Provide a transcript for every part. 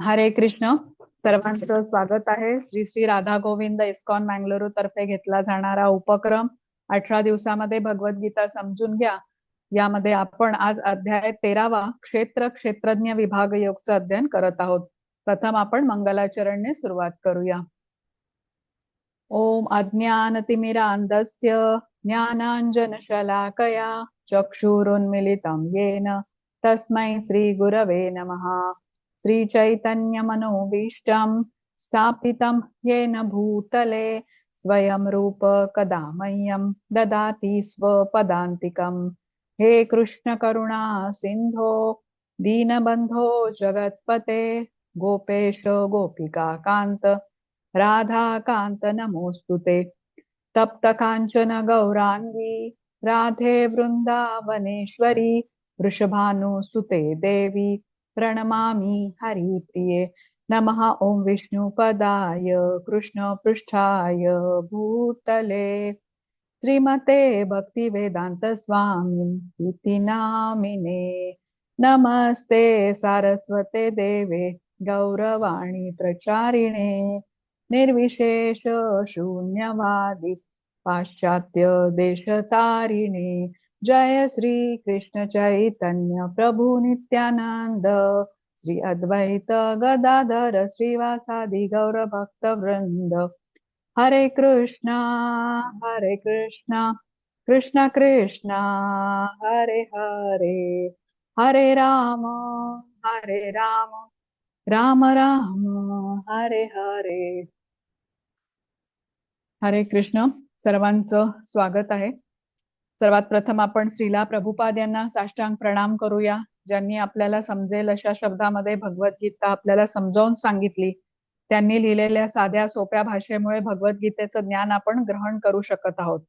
हरे कृष्ण. सर्वांचं स्वागत आहे. श्री श्री राधा गोविंद इस्कॉन मँगलुरू तर्फे घेतला जाणारा उपक्रम 18 दिवसामध्ये भगवद्गीता समजून घ्या यामध्ये आपण आज अध्याय 13वा क्षेत्र क्षेत्रज्ञ विभाग योगचं अध्ययन करत आहोत. प्रथम आपण मंगलाचरणने सुरुवात करूया. ओम अज्ञानतिमिरान्धस्य ज्ञानाञ्जनशलाकया चक्षुरुन्मिलितं येन तस्मै श्रीगुरवे नमः. श्रीचैतन्यमनोभीष्टं स्थापितं येन भूतले स्वयं रूप कदा मह्यं ददाति स्वपदान्तिकम्. हे कृष्ण करुणा सिन्धो दीनबन्धो जगत्पते गोपेश गोपिका कान्त राधा कांत नमोस्तुते. तप्त कांचन गौरांगी राधे वृंदावनेश्वरी वृषभानुसुते देवी प्रणमामि हरिप्रिये. नमः ओम विष्णुपदाय कृष्ण पृष्ठाय भूतले श्रीमते भक्तिवेदांत स्वामी इति नामिने. नमस्ते सारस्वते देवे गौरवाणी प्रचारिणे निर्विशेष शून्यवादी पाश्चात्य देशतारिणे. जय श्री कृष्ण चैतन्य प्रभु नित्यानंद श्री अद्वैत गदाधर श्रीवासादि गौर भक्त वृंद. हरे कृष्णा कृष्ण कृष्णा हरे हरे हरे राम राम राम हरे हरे. हरे कृष्ण. सर्वांचं स्वागत आहे. सर्वात प्रथम आपण श्रीला प्रभुपाद यांना साष्टांग प्रणाम करूया, ज्यांनी आपल्याला समजेल अशा शब्दामध्ये भगवद्गीता आपल्याला समजावून सांगितली. त्यांनी लिहिलेल्या साध्या सोप्या भाषेमुळे भगवद्गीतेचं ज्ञान आपण ग्रहण करू शकत आहोत.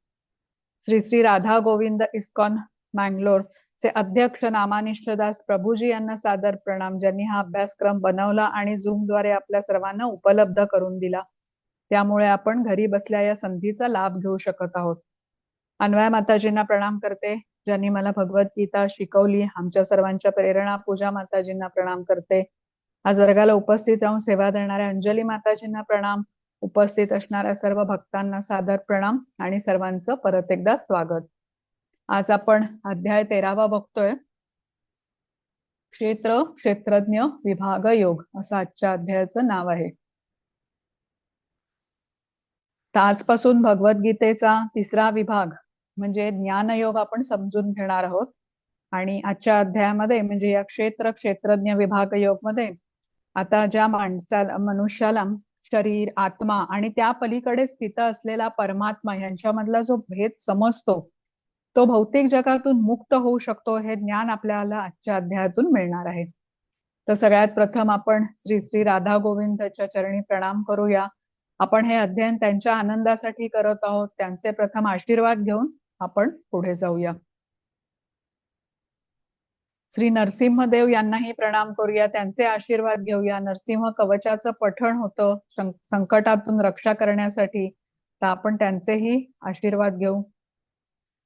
श्री श्री राधा गोविंद इस्कॉन मँगलोर चे अध्यक्ष नामानिष्ठदास प्रभूजी यांना सादर प्रणाम, ज्यांनी हा अभ्यासक्रम बनवला आणि झूमद्वारे आपल्या सर्वांना उपलब्ध करून दिला. त्यामुळे आपण घरी बसल्या या संधीचा लाभ घेऊ शकत आहोत. अन्वय माताजींना प्रणाम करते, ज्यांनी मला भगवद्गीता शिकवली. आमच्या सर्वांच्या प्रेरणा पूजा माताजींना प्रणाम करते. आज वर्गाला उपस्थित राहून सेवा देणाऱ्या अंजली माताजींना प्रणाम. उपस्थित असणाऱ्या सर्व भक्तांना सादर प्रणाम आणि सर्वांचं परत एकदा स्वागत. आज आपण अध्याय 13वा बघतोय. क्षेत्र क्षेत्रज्ञ विभाग योग असं आजच्या अध्यायाचं नाव आहे. आजपासून भगवद्गीतेचा तिसरा विभाग म्हणजे ज्ञानयोग आपण समजून घेणार आहोत. आणि आजच्या अध्यायामध्ये म्हणजे या क्षेत्र क्षेत्रज्ञ विभाग योग मध्ये आता ज्या मनुष्याला शरीर आत्मा आणि त्या पलीकडे स्थित असलेला परमात्मा यांच्यामधला जो भेद समजतो तो भौतिक जगातून मुक्त होऊ शकतो, हे ज्ञान आपल्याला आजच्या अध्यायातून मिळणार आहे. तर सगळ्यात प्रथम आपण श्री श्री राधा गोविंदच्या चरणी प्रणाम करूया. आपण हे अध्ययन त्यांच्या आनंदासाठी करत आहोत. त्यांचे प्रथम आशीर्वाद घेऊन आपण पुढे जाऊया. श्री नरसिंहदेव यांनाही प्रणाम करूया, त्यांचे आशीर्वाद घेऊया. नरसिंह कवचाचं पठण होतं संकटातून रक्षा करण्यासाठी, तर आपण त्यांचेही आशीर्वाद घेऊ.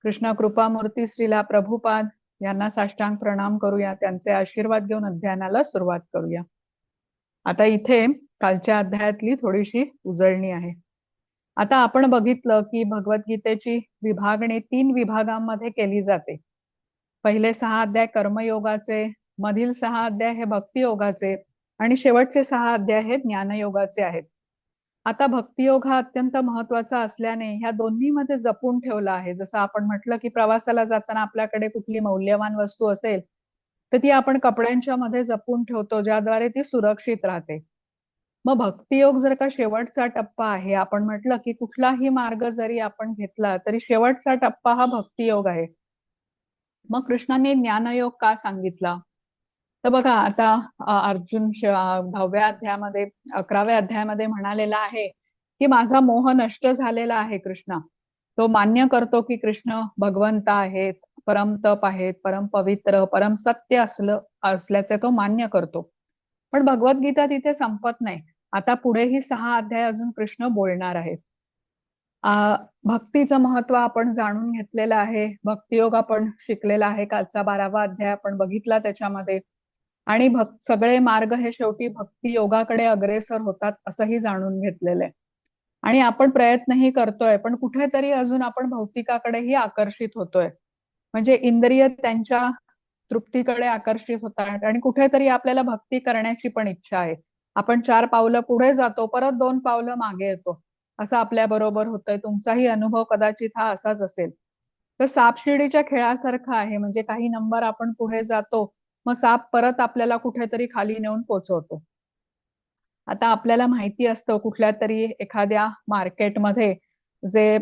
कृष्ण कृपामूर्ती श्रीला प्रभुपाद यांना साष्टांग प्रणाम करूया, त्यांचे आशीर्वाद घेऊन अध्ययनाला सुरुवात करूया. आता इथे कालच्या अध्यायातली थोडीशी उजळणी आहे. आता आपण बघितलं की भगवद्गीतेची विभागणी 3 विभागांमध्ये केली जाते. पहिले 6 अध्याय कर्मयोगाचे, मधील 6 अध्याय हे भक्तियोगाचे आणि शेवटचे 6 अध्याय हे ज्ञानयोगाचे आहेत. आता भक्तियोग हा अत्यंत महत्वाचा असल्याने ह्या दोन्हीमध्ये जपून ठेवला आहे. जसं आपण म्हटलं की प्रवासाला जाताना आपल्याकडे कुठली मौल्यवान वस्तू असेल तर ती आपण कपड्यांच्या मध्ये जपून ठेवतो, ज्याद्वारे ती सुरक्षित राहते. मग भक्तियोग जर का शेवटचा टप्पा आहे, आपण म्हटलं की कुठलाही मार्ग जरी आपण घेतला तरी शेवटचा टप्पा हा भक्तियोग आहे. मग कृष्णाने ज्ञानयोग का सांगितला? तर बघा आता अर्जुन 10व्या अध्यायामध्ये 11व्या अध्यायामध्ये म्हणालेला आहे की माझा मोह नष्ट झालेला आहे. कृष्ण तो मान्य करतो की कृष्ण भगवंत आहेत, परम तप आहेत, परम पवित्र, परम सत्य असल्याचे तो मान्य करतो. पण भगवद्गीता तिथे संपत नाही. आता पुढेही 6 अध्याय अजून कृष्ण बोलणार आहेत. भक्तीचं महत्व आपण जाणून घेतलेलं आहे. भक्तियोग आपण शिकलेला आहे. कालचा 12वा अध्याय आपण बघितला त्याच्यामध्ये. आणि सगळे मार्ग हे शेवटी भक्ती योगाकडे अग्रेसर होतात असंही जाणून घेतलेलं आहे. आणि आपण प्रयत्नही करतोय, पण कुठेतरी अजून आपण भौतिकाकडेही आकर्षित होतोय. म्हणजे इंद्रिय त्यांच्या तृप्तीकडे आकर्षित होतात आणि कुठेतरी आपल्याला भक्ती करण्याची पण इच्छा आहे. आपण 4 पावलं पुढे जातो, परत 2 पावलं मागे येतो. असं आपल्या बरोबर होतंय. तुमचाही अनुभव कदाचित हा असाच असेल. तर सापशिडीच्या खेळासारखं आहे. म्हणजे काही नंबर आपण पुढे जातो, मग साप परत आपल्याला कुठेतरी खाली नेऊन पोहोचवतो. आता आपल्याला माहिती असतं कुठल्या तरी एखाद्या मार्केटमध्ये जे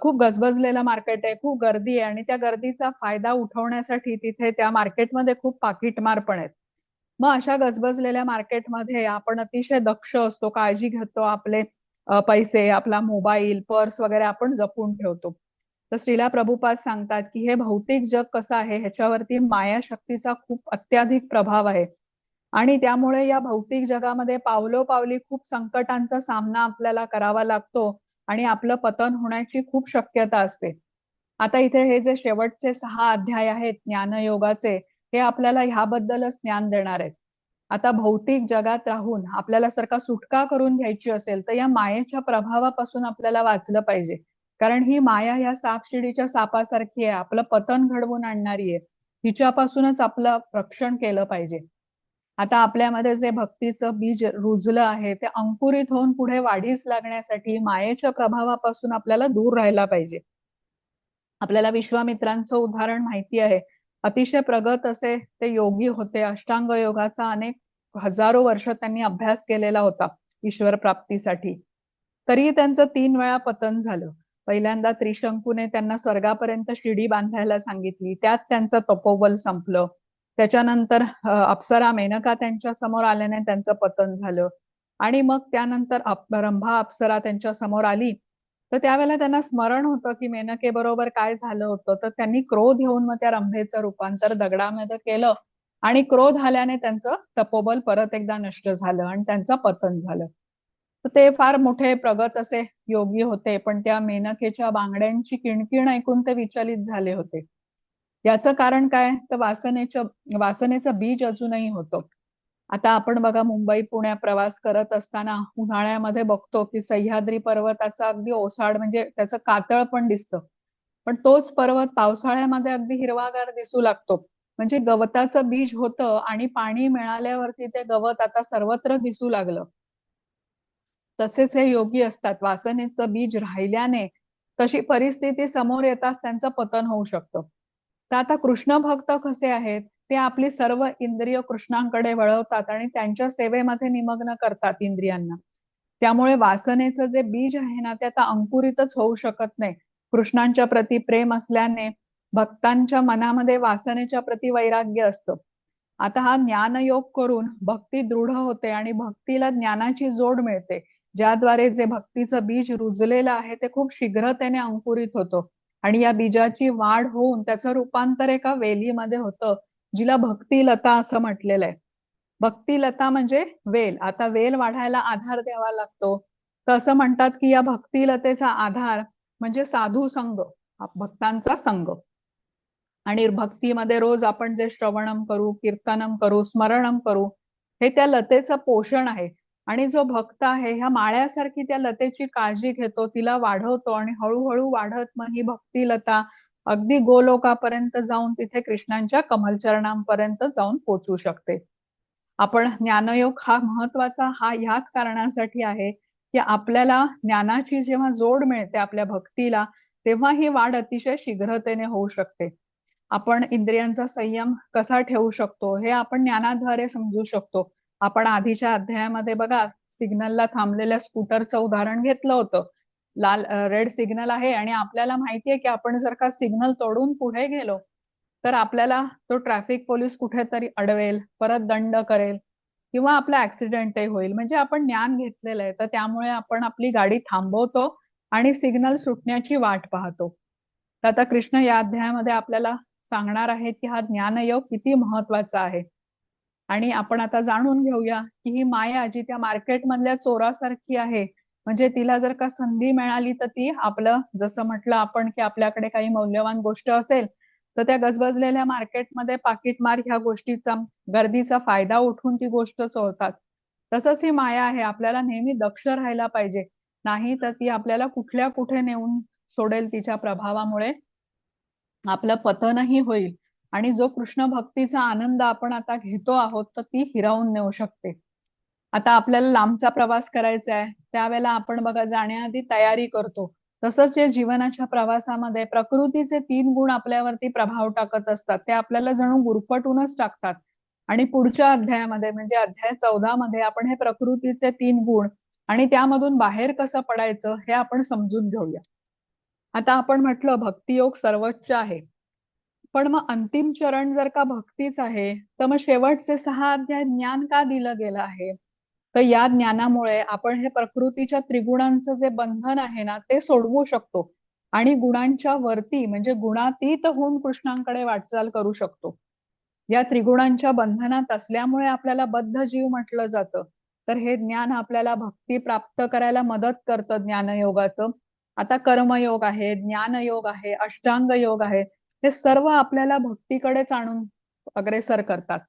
खूप गजबजलेलं मार्केट आहे, खूप गर्दी आहे आणि त्या गर्दीचा फायदा उठवण्यासाठी तिथे त्या मार्केटमध्ये खूप पाकीटमार पण आहेत. मग अशा गजबजलेल्या मार्केटमध्ये आपण अतिशय दक्ष असतो, काळजी घेतो, आपले पैसे, आपला मोबाईल, पर्स वगैरे आपण जपून ठेवतो. तर श्रीला प्रभुपाद सांगतात की हे भौतिक जग कसं आहे ह्याच्यावरती माया शक्तीचा खूप अत्याधिक प्रभाव आहे. आणि त्यामुळे या भौतिक जगामध्ये पावलोपावली खूप संकटांचा सामना आपल्याला करावा लागतो आणि आपलं पतन होण्याची खूप शक्यता असते. आता इथे हे जे शेवटचे 6 अध्याय आहेत ज्ञानयोगाचे, हे आपल्याला ह्याबद्दलच ज्ञान देणार आहेत. आता भौतिक जगात राहून आपल्याला जर का सुटका करून घ्यायची असेल तर या मायेच्या प्रभावापासून आपल्याला वाचलं पाहिजे. कारण ही माया ह्या सापशिडीच्या सापासारखी आहे, आपलं पतन घडवून आणणारी आहे. हिच्यापासूनच आपलं रक्षण केलं पाहिजे. आता आपल्यामध्ये जे भक्तीचं बीज रुजलं आहे ते अंकुरित होऊन पुढे वाढीस लागण्यासाठी मायेच्या प्रभावापासून आपल्याला दूर राहायला पाहिजे. आपल्याला विश्वामित्रांचं उदाहरण माहिती आहे. अतिशय प्रगत असे ते योगी होते. अष्टांग योगाचा अनेक हजारो वर्ष त्यांनी अभ्यास केलेला होता ईश्वर प्राप्तीसाठी. तरीही त्यांचं 3 वेळा पतन झालं. पहिल्यांदा त्रिशंकूने त्यांना स्वर्गापर्यंत शिडी बांधायला सांगितली, त्यात त्यांचं तपोबल संपलं. त्याच्यानंतर अप्सरा मेनका त्यांच्या समोर आल्याने त्यांचं पतन झालं. आणि मग त्यानंतर रंभा अप्सरा त्यांच्या समोर आली, तर त्यावेळेला त्यांना स्मरण होतं की मेनकेबरोबर काय झालं होतं. तर त्यांनी क्रोध येऊन मग त्या रंभेचं रूपांतर दगडामध्ये केलं आणि क्रोध आल्याने त्यांचं तपोबल परत एकदा नष्ट झालं आणि त्यांचं पतन झालं. तर ते फार मोठे प्रगत असे योगी होते, पण त्या मेनकेच्या बांगड्यांची किणकिण ऐकून ते विचलित झाले होते. याचं कारण काय? तर वासनेचं बीज अजूनही होतं. आता आपण बघा मुंबई पुण्या प्रवास करत असताना उन्हाळ्यामध्ये बघतो की सह्याद्री पर्वताचा अगदी ओसाड म्हणजे त्याचं कातळ पण दिसतं. पण तोच पर्वत पावसाळ्यामध्ये अगदी हिरवागार दिसू लागतो. म्हणजे गवताचं बीज होतं आणि पाणी मिळाल्यावरती ते गवत आता सर्वत्र दिसू लागलं. तसेच हे योगी असतात. वासनेचं बीज राहिल्याने तशी परिस्थिती समोर येताच त्यांचं पतन होऊ शकतं. तर आता कृष्ण भक्त कसे आहेत? ते आपली सर्व इंद्रिय कृष्णांकडे वळवतात आणि त्यांच्या सेवेमध्ये निमग्न करतात इंद्रियांना. त्यामुळे वासनेचं जे बीज आहे ना ते आता अंकुरितच होऊ शकत नाही. कृष्णांच्या प्रती प्रेम असल्याने भक्तांच्या मनामध्ये वासनेच्या प्रती वैराग्य असतं. आता हा ज्ञानयोग करून भक्ती दृढ होते आणि भक्तीला ज्ञानाची जोड मिळते, ज्याद्वारे जे भक्तीचं बीज रुजलेलं आहे ते खूप शीघ्रतेने अंकुरित होतं आणि या बीजाची वाढ होऊन त्याचं रूपांतर एका वेलीमध्ये होतं, जिला भक्तिलता असं म्हटलेलं आहे. भक्तिलता म्हणजे वेल. आता वेल वाढायला आधार द्यावा लागतो. तर असं म्हणतात की या भक्तिलतेचा आधार म्हणजे साधू संघ, भक्तांचा संघ. आणि भक्तीमध्ये रोज आपण जे श्रवणम करू, कीर्तनम करू, स्मरणम करू, हे त्या लतेचं पोषण आहे. आणि जो भक्त आहे ह्या माळ्यासारखी त्या लतेची काळजी घेतो, तिला वाढवतो आणि हळूहळू वाढत मग ही भक्तिलता अगदी गोलोकापर्यंत जाऊन तिथे कृष्णांच्या कमलचरणांपर्यंत जाऊन पोहोचू शकते. आपण ज्ञानयोग हा महत्वाचा ह्याच कारणासाठी आहे की आपल्याला ज्ञानाची जेव्हा जोड मिळते आपल्या भक्तीला, तेव्हा ही वाढ अतिशय शीघ्रतेने होऊ शकते. आपण इंद्रियांचा संयम कसा ठेवू शकतो हे आपण ज्ञानाद्वारे समजू शकतो. आपण आधीच्या अध्यायामध्ये बघा सिग्नलला थांबलेल्या स्कूटरचं उदाहरण घेतलं होतं. रेड सिग्नल आहे आणि आपल्याला माहितीये की आपण जर का सिग्नल तोडून पुढे गेलो तर आपल्याला तो ट्रॅफिक पोलीस कुठेतरी अडवेल, परत दंड करेल किंवा आपला ऍक्सिडेंटही होईल. म्हणजे आपण ज्ञान घेतलेलं आहे, तर त्यामुळे आपण आपली गाडी थांबवतो आणि सिग्नल सुटण्याची वाट पाहतो. तर आता कृष्ण या अध्यायामध्ये आपल्याला सांगणार आहेत की हा ज्ञानयोग किती महत्वाचा आहे. आणि आपण आता जाणून घेऊया की ही माया जी त्या मार्केटमधल्या चोरासारखी आहे, म्हणजे तिला जर का संधी मिळाली तर ती आपलं, जसं म्हटलं आपण की आपल्याकडे काही मौल्यवान गोष्ट असेल तर त्या गजबजलेल्या मार्केटमध्ये पाकिटमार ह्या गोष्टीचा, गर्दीचा फायदा उठवून ती गोष्ट चोरतात. तसंच ही माया आहे, आपल्याला नेहमी दक्ष राहायला पाहिजे, नाही तर ती आपल्याला कुठल्या कुठे नेऊन सोडेल तिच्या प्रभावामुळे आपलं पतनही होईल आणि जो कृष्ण भक्तीचा आनंद आपण आता घेतो आहोत तर ती हिरावून नेऊ शकते. आता आपल्याला लांबचा प्रवास करायचा आहे, त्यावेळेला आपण बघा जाण्याआधी तयारी करतो. तसंच या जीवनाच्या प्रवासामध्ये प्रकृतीचे 3 गुण आपल्यावरती प्रभाव टाकत असतात. ते आपल्याला जणू गुरफटूनच टाकतात. आणि पुढच्या अध्यायामध्ये म्हणजे अध्याय 14 मध्ये आपण हे प्रकृतीचे 3 गुण आणि त्यामधून बाहेर कसं पडायचं हे आपण समजून घेऊया. आता आपण म्हटलं भक्तियोग सर्वोच्च आहे, पण मग अंतिम चरण जर का भक्तीच आहे, तर मग शेवटचे 6 अध्याय ज्ञान का दिलं गेलं आहे? तर या ज्ञानामुळे आपण हे प्रकृतीच्या त्रिगुणांचं जे बंधन आहे ना ते सोडवू शकतो आणि गुणांच्या वरती म्हणजे गुणातीत होऊन कृष्णांकडे वाटचाल करू शकतो. या त्रिगुणांच्या बंधनात असल्यामुळे आपल्याला बद्ध जीव म्हटलं जातं. तर हे ज्ञान आपल्याला भक्ती प्राप्त करायला मदत करतं ज्ञानयोगाचं. आता कर्मयोग आहे, ज्ञानयोग आहे, अष्टांग योग आहे, हे सर्व आपल्याला भक्तीकडेच आणून अग्रेसर करतात.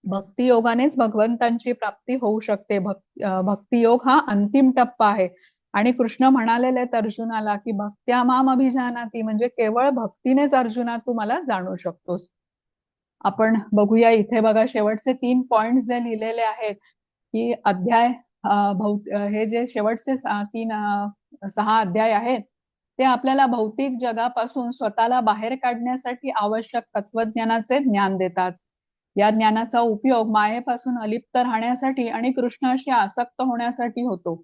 भक्ती योगानेच भगवंतांची प्राप्ती होऊ शकते. भक्तियोग हा अंतिम टप्पा आहे आणि कृष्ण म्हणालेले आहेत अर्जुनाला की भक्त्या माम अभिजानाती, म्हणजे केवळ भक्तीनेच अर्जुना तू मला जाणू शकतोस. आपण बघूया इथे बघा शेवटचे 3 पॉइंट्स जे लिहिलेले आहेत की अध्याय हे जे शेवटचे 6 अध्याय आहेत ते आपल्याला भौतिक जगापासून स्वतःला बाहेर काढण्यासाठी आवश्यक तत्वज्ञानाचे ज्ञान देतात. या ज्ञानाचा उपयोग मायेपासून अलिप्त राहण्यासाठी आणि कृष्णाशी आसक्त होण्यासाठी होतो.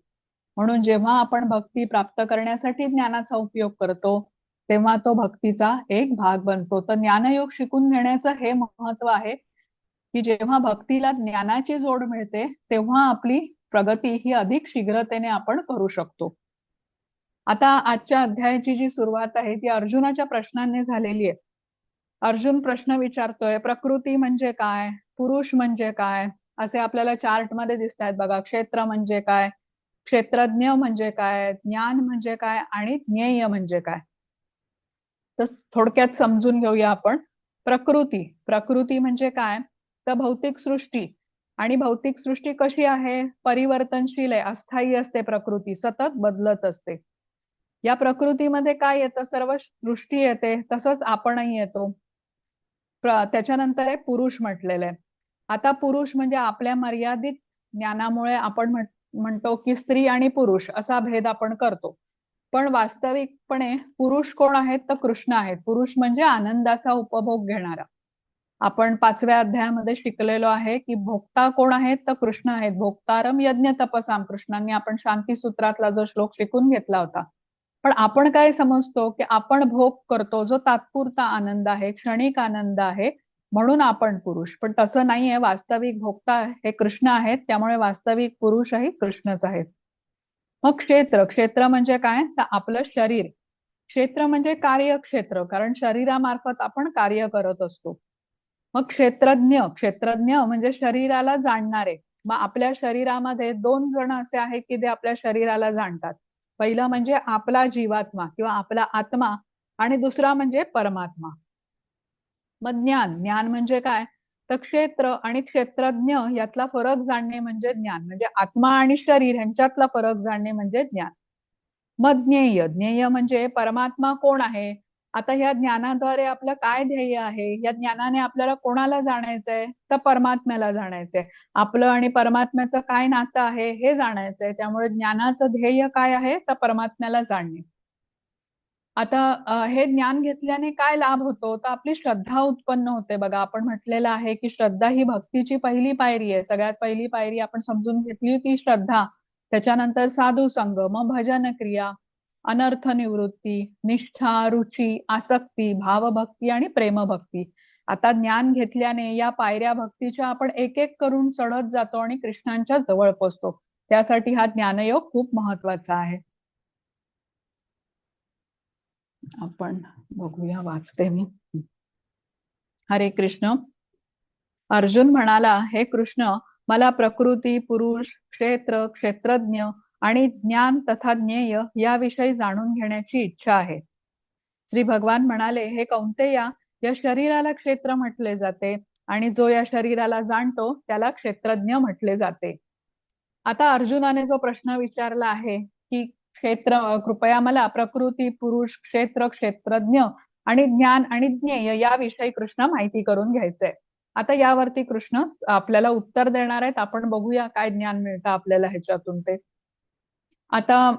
म्हणून जेव्हा आपण भक्ती प्राप्त करण्यासाठी ज्ञानाचा उपयोग करतो तेव्हा तो भक्तीचा एक भाग बनतो. तर ज्ञानयोग शिकून घेण्याचं हे महत्व आहे की जेव्हा भक्तीला ज्ञानाची जोड मिळते तेव्हा आपली प्रगती ही अधिक शीघ्रतेने आपण करू शकतो. आता आजच्या अध्यायाची जी सुरुवात आहे ती अर्जुनाच्या प्रश्नांनी झालेली आहे. अर्जुन प्रश्न विचारतोय, प्रकृती म्हणजे काय, पुरुष म्हणजे काय, असे आपल्याला चार्ट मध्ये दिसत आहेत बघा. क्षेत्र म्हणजे काय, क्षेत्रज्ञ म्हणजे काय, ज्ञान म्हणजे काय आणि ज्ञेय म्हणजे काय. तर थोडक्यात समजून घेऊया आपण. प्रकृती म्हणजे काय, तर भौतिक सृष्टी. आणि भौतिक सृष्टी कशी आहे, परिवर्तनशील आहे, अस्थायी असते प्रकृती, सतत बदलत असते. या प्रकृतीमध्ये काय येतं, सर्व सृष्टी येते, तसंच आपणही येतो. त्याच्यानंतर आहे पुरुष म्हटलेलं आहे. आता पुरुष म्हणजे आपल्या मर्यादित ज्ञानामुळे आपण म्हणतो की स्त्री आणि पुरुष असा भेद आपण करतो, पण वास्तविकपणे पुरुष कोण आहेत तर कृष्ण आहेत. पुरुष म्हणजे आनंदाचा उपभोग घेणारा. आपण 5व्या अध्यायामध्ये शिकलेलो आहे की भोक्ता कोण आहेत तर कृष्ण आहेत. भोक्तारम यज्ञ तपसाम, कृष्णांनी आपण शांती सूत्रातला जो श्लोक शिकून घेतला होता. पण आपण काय समजतो की आपण भोग करतो जो तात्पुरता आनंद आहे, क्षणिक आनंद आहे, म्हणून आपण पुरुष. पण तसं नाहीये, वास्तविक भोक्ता हे कृष्ण आहेत, त्यामुळे वास्तविक पुरुषही कृष्णच आहेत. मग क्षेत्र म्हणजे काय तर आपलं शरीर. क्षेत्र म्हणजे कार्यक्षेत्र, कारण शरीरामार्फत आपण कार्य करत असतो. मग क्षेत्रज्ञ म्हणजे शरीराला जाणणारे. मग आपल्या शरीरामध्ये 2 जण असे आहेत की ते आपल्या शरीराला जाणतात. पहिलं म्हणजे आपला जीवात्मा किंवा आपला आत्मा आणि दुसरा म्हणजे परमात्मा. मग ज्ञान म्हणजे काय तर क्षेत्र आणि क्षेत्रज्ञ यातला फरक जाणणे म्हणजे ज्ञान. म्हणजे आत्मा आणि शरीर यांच्यातला फरक जाणणे म्हणजे ज्ञान. मग ज्ञेय म्हणजे परमात्मा कोण आहे. आता या ज्ञानाद्वारे आपलं काय ध्येय आहे, या ज्ञानाने आपल्याला कोणाला जाणायचंय तर परमात्म्याला जाणायचंय. आपलं आणि परमात्म्याचं काय नातं आहे हे जाणायचंय. त्यामुळे ज्ञानाचं ध्येय काय आहे तर परमात्म्याला जाणणे. आता हे ज्ञान घेतल्याने काय लाभ होतो तर आपली श्रद्धा उत्पन्न होते. बघा आपण म्हटलेलं आहे की श्रद्धा ही भक्तीची पहिली पायरी आहे. सगळ्यात पहिली पायरी आपण समजून घेतली होती श्रद्धा, त्याच्यानंतर साधू संग, मग भजन क्रिया, अनर्थ निवृत्ती, निष्ठा, रुची, आसक्ती, भावभक्ती आणि प्रेमभक्ती. आता ज्ञान घेतल्याने या पायऱ्या भक्तीच्या आपण एक एक करून चढत जातो आणि कृष्णांच्या जवळ पोचतो. त्यासाठी हा ज्ञानयोग खूप महत्वाचा आहे. आपण बघूया, वाचते मी. हरे कृष्ण. अर्जुन म्हणाला, हे कृष्ण, मला प्रकृती, पुरुष, क्षेत्र, क्षेत्रज्ञ आणि ज्ञान तथा ज्ञेय याविषयी जाणून घेण्याची इच्छा आहे. श्री भगवान म्हणाले, हे कौंतेया, या शरीराला क्षेत्र म्हटले जाते आणि जो या शरीराला जाणतो त्याला क्षेत्रज्ञ म्हटले जाते. आता अर्जुनाने जो प्रश्न विचारला आहे की कृपया मला प्रकृती, पुरुष, क्षेत्र, क्षेत्रज्ञ आणि ज्ञान आणि ज्ञेय याविषयी कृष्ण माहिती करून घ्यायचंय. आता यावरती कृष्ण आपल्याला उत्तर देणार आहेत. आपण बघूया काय ज्ञान मिळतं आपल्याला ह्याच्यातून ते. आता